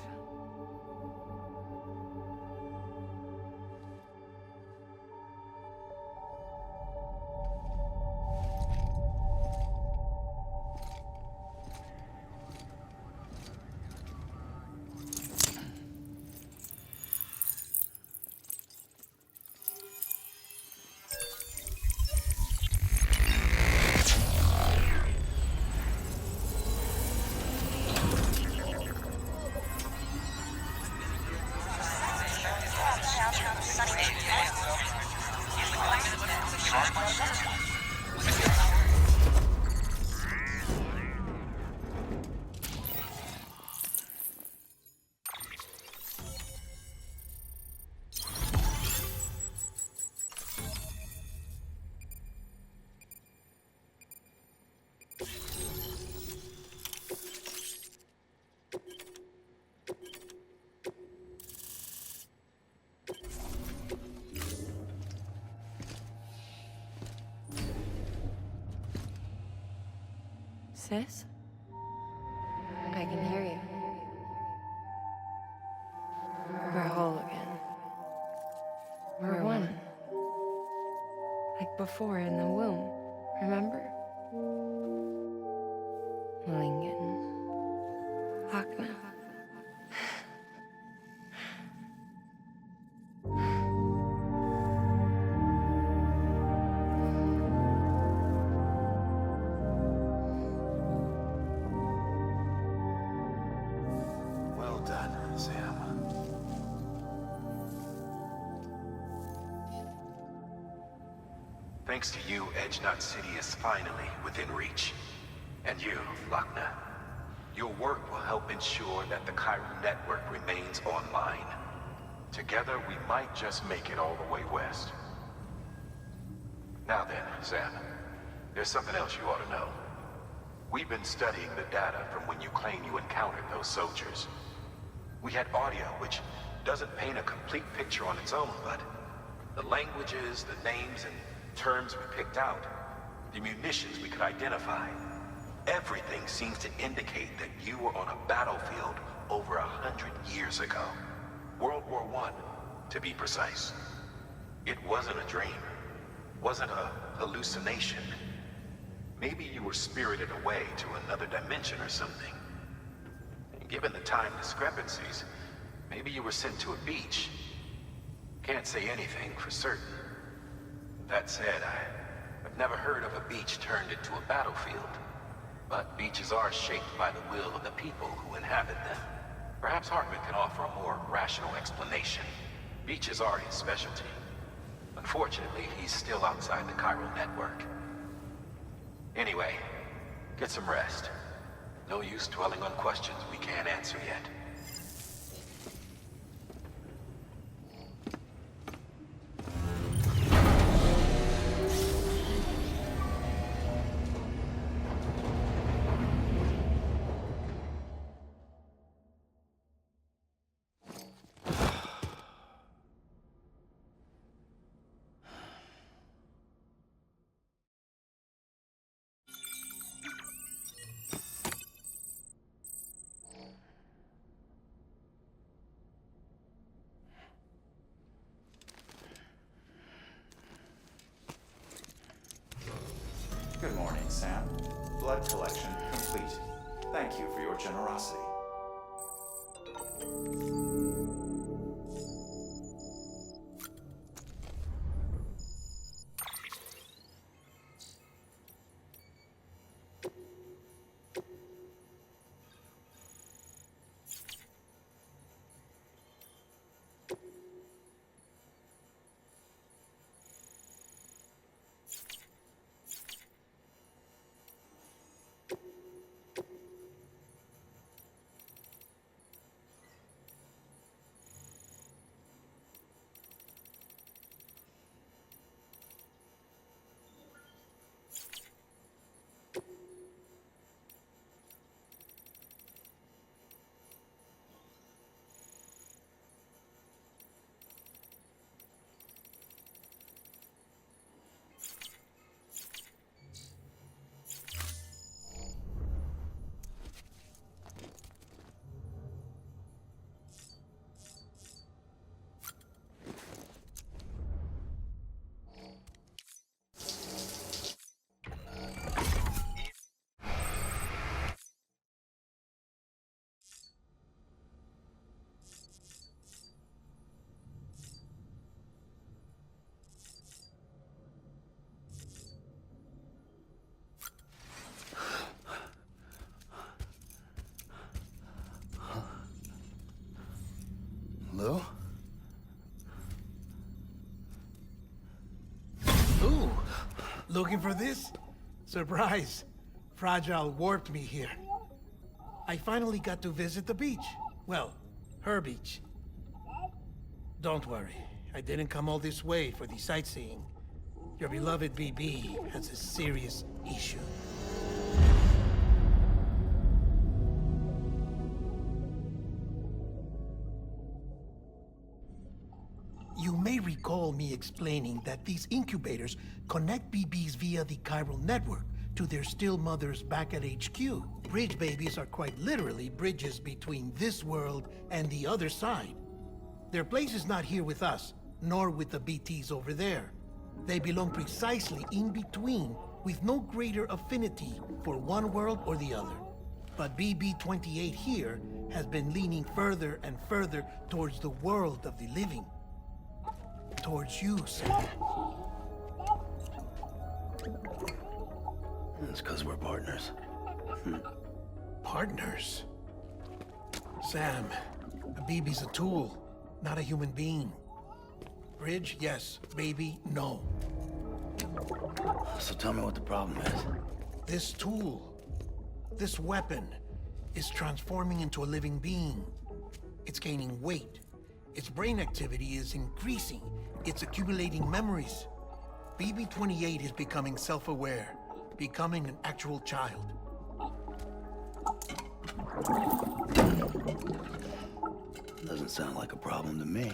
Sis? I can hear you. We're whole again. We're one. Like before in the womb, remember? Malingen. Hakna. Well done, Sam. Thanks to you, Edgenot City is finally within reach. And you, Lochner. Your work will help ensure that the chiral network remains online. Together, we might just make it all the way west. Now then, Sam, there's something else you ought to know. We've been studying the data from when you claim you encountered those soldiers. We had audio, which doesn't paint a complete picture on its own, but the languages, the names, and terms we picked out, the munitions we could identify, everything seems to indicate that you were on a battlefield over 100 years ago. World War I, to be precise. It wasn't a dream. Wasn't a hallucination. Maybe you were spirited away to another dimension or something. And given the time discrepancies, maybe you were sent to a beach. Can't say anything for certain. That said, I've never heard of a beach turned into a battlefield. But beaches are shaped by the will of the people who inhabit them. Perhaps Hartman can offer a more rational explanation. Beaches are his specialty. Unfortunately, he's still outside the chiral network. Anyway, get some rest. No use dwelling on questions we can't answer yet. Good morning, Sam. Blood collection complete. Thank you for your generosity. Lou? Ooh, looking for this? Surprise. Fragile warped me here. I finally got to visit the beach. Well, her beach. Don't worry, I didn't come all this way for the sightseeing. Your beloved BB has a serious issue. You may recall me explaining that these incubators connect BBs via the chiral network to their still mothers back at HQ. Bridge babies are quite literally bridges between this world and the other side. Their place is not here with us, nor with the BTs over there. They belong precisely in between, with no greater affinity for one world or the other. But BB-28 here has been leaning further and further towards the world of the living. Towards you, Sam. It's because we're partners. Partners? Sam, a BB's a tool, not a human being. Bridge, yes. Baby, no. So tell me what the problem is. This tool, this weapon, is transforming into a living being. It's gaining weight. Its brain activity is increasing. It's accumulating memories. BB-28 is becoming self-aware, becoming an actual child. Doesn't sound like a problem to me.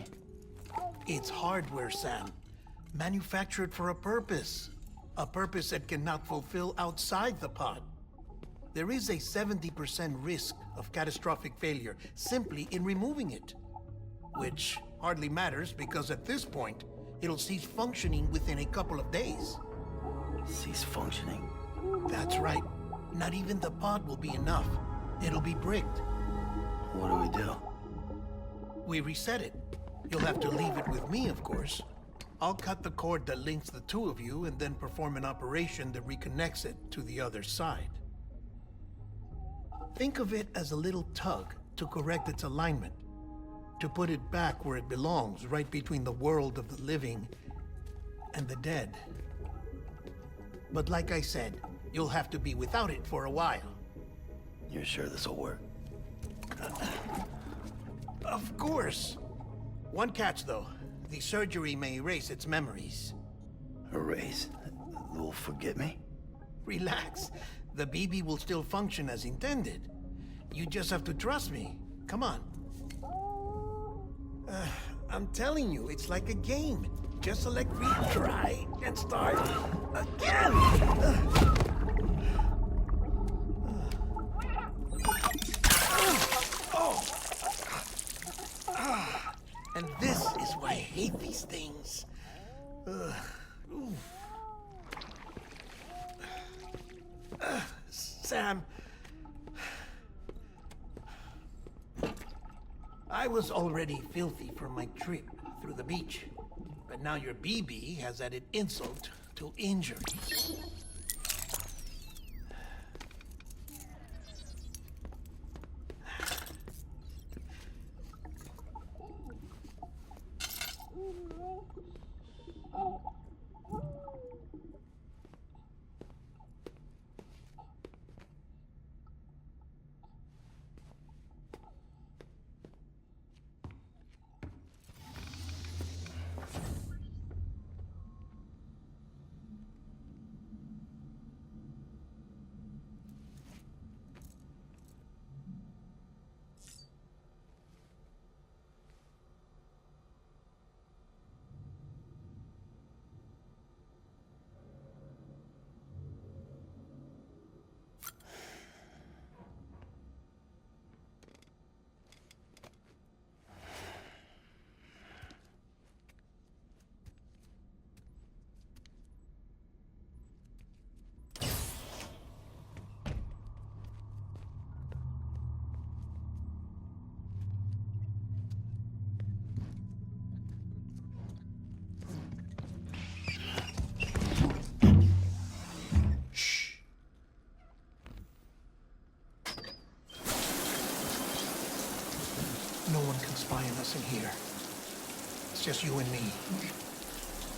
It's hardware, Sam. Manufactured for a purpose. A purpose it cannot fulfill outside the pod. There is a 70% risk of catastrophic failure simply in removing it. Which hardly matters because at this point, it'll cease functioning within a couple of days. Cease functioning? That's right. Not even the pod will be enough. It'll be bricked. What do we do? We reset it. You'll have to leave it with me, of course. I'll cut the cord that links the two of you and then perform an operation that reconnects it to the other side. Think of it as a little tug to correct its alignment, to put it back where it belongs, right between the world of the living and the dead. But like I said, you'll have to be without it for a while. You're sure this'll work? Of course. One catch, though. The surgery may erase its memories. Erase? Will forget me? Relax. The BB will still function as intended. You just have to trust me. Come on. I'm telling you, it's like a game. Just select retry and start again. And this is why I hate these things. Sam, I was already filthy from my trip through the beach, but now your BB has added insult to injury. No one can spy on us in here. It's just you and me.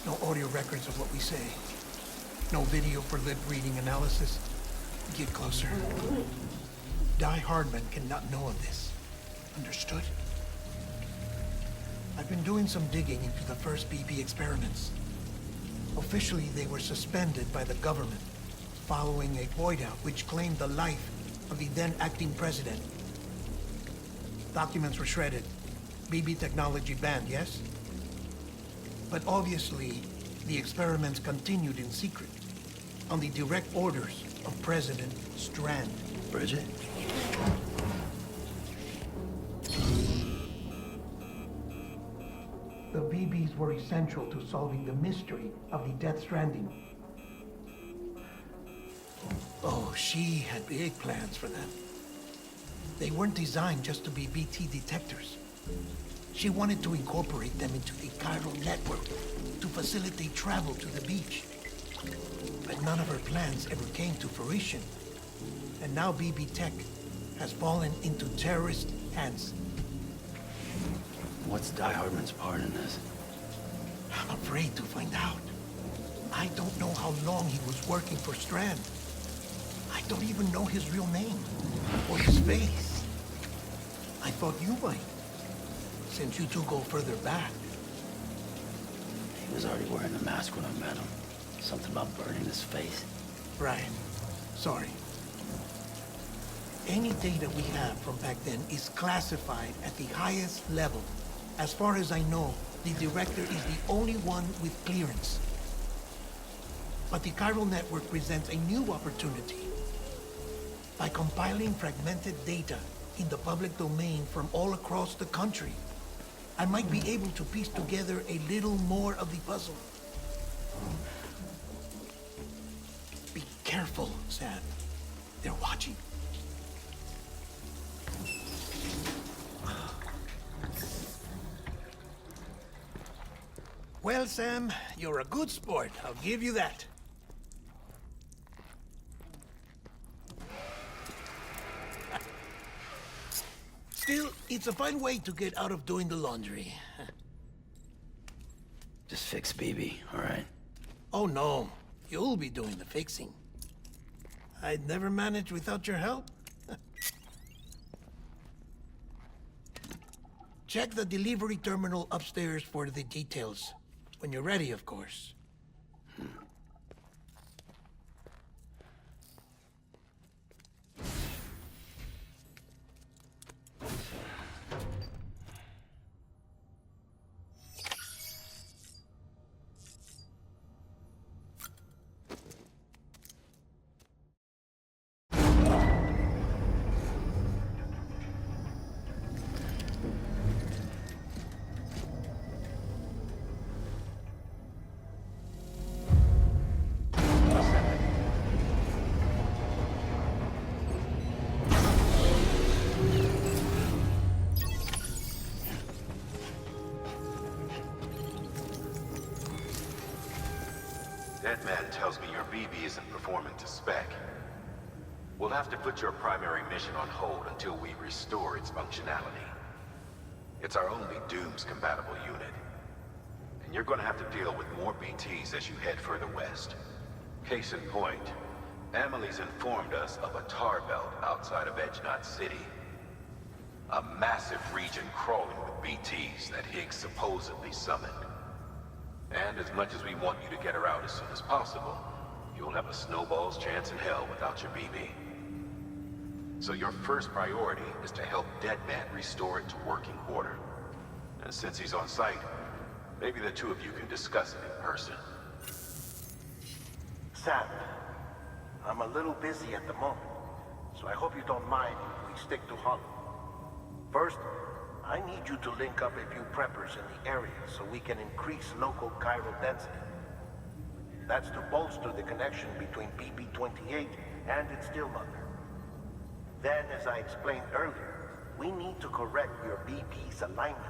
No audio records of what we say. No video for lip-reading analysis. Get closer. Die Hardman cannot know of this. Understood? I've been doing some digging into the first BB experiments. Officially, they were suspended by the government following a void out which claimed the life of the then acting president. Documents were shredded. BB technology banned, yes? But obviously, the experiments continued in secret, on the direct orders of President Strand. Bridget? The BBs were essential to solving the mystery of the Death Stranding. Oh, she had big plans for them. They weren't designed just to be BT detectors. She wanted to incorporate them into the chiral network to facilitate travel to the beach. But none of her plans ever came to fruition. And now BB Tech has fallen into terrorist hands. What's Die Hardman's part in this? I'm afraid to find out. I don't know how long he was working for Strand. I don't even know his real name or his face. I thought you might, since you two go further back. He was already wearing the mask when I met him. Something about burning his face. Right. Sorry. Any data we have from back then is classified at the highest level. As far as I know, the director is the only one with clearance. But the chiral network presents a new opportunity. By compiling fragmented data in the public domain from all across the country, I might be able to piece together a little more of the puzzle. Be careful, Sam. They're watching. Well, Sam, you're a good sport. I'll give you that. Still, it's a fine way to get out of doing the laundry. Just fix BB, all right? Oh, no. You'll be doing the fixing. I'd never manage without your help. Check the delivery terminal upstairs for the details. When you're ready, of course. Deadman tells me your BB isn't performing to spec. We'll have to put your primary mission on hold until we restore its functionality. It's our only Dooms-compatible unit. And you're gonna have to deal with more BTs as you head further west. Case in point, Emily's informed us of a tar belt outside of Edgenot City. A massive region crawling with BTs that Higgs supposedly summoned. And as much as we want you to get her out as soon as possible, you'll have a snowball's chance in hell without your BB. So your first priority is to help Deadman restore it to working order. And since he's on site, maybe the two of you can discuss it in person. Sam, I'm a little busy at the moment, so I hope you don't mind if we stick to Hollow. First, I need you to link up a few preppers in the area so we can increase local chiral density. That's to bolster the connection between BB-28 and its still mother. Then, as I explained earlier, we need to correct your BB's alignment.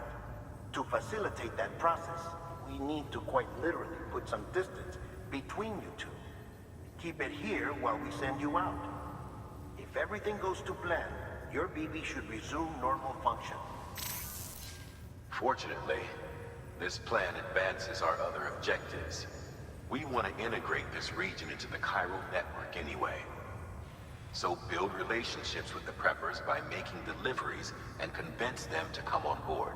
To facilitate that process, we need to quite literally put some distance between you two. Keep it here while we send you out. If everything goes to plan, your BB should resume normal function. Fortunately, this plan advances our other objectives. We want to integrate this region into the chiral network anyway. So build relationships with the preppers by making deliveries and convince them to come on board.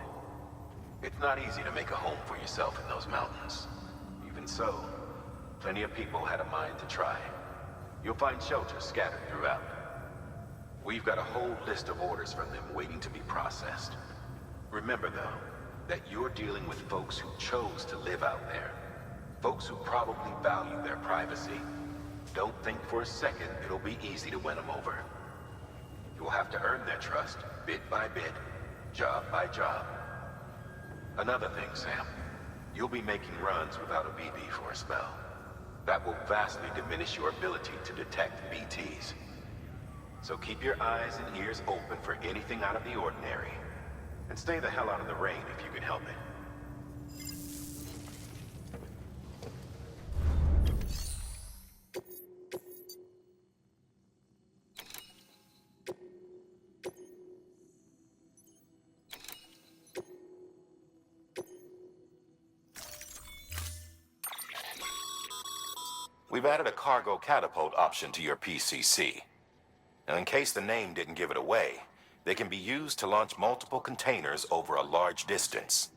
It's not easy to make a home for yourself in those mountains. Even so, plenty of people had a mind to try. You'll find shelters scattered throughout. We've got a whole list of orders from them waiting to be processed. Remember, though, that you're dealing with folks who chose to live out there. Folks who probably value their privacy. Don't think for a second it'll be easy to win them over. You'll have to earn their trust, bit by bit, job by job. Another thing, Sam. You'll be making runs without a BB for a spell. That will vastly diminish your ability to detect BTs. So keep your eyes and ears open for anything out of the ordinary. And stay the hell out of the rain if you can help it. We've added a cargo catapult option to your PCC. Now, in case the name didn't give it away, they can be used to launch multiple containers over a large distance.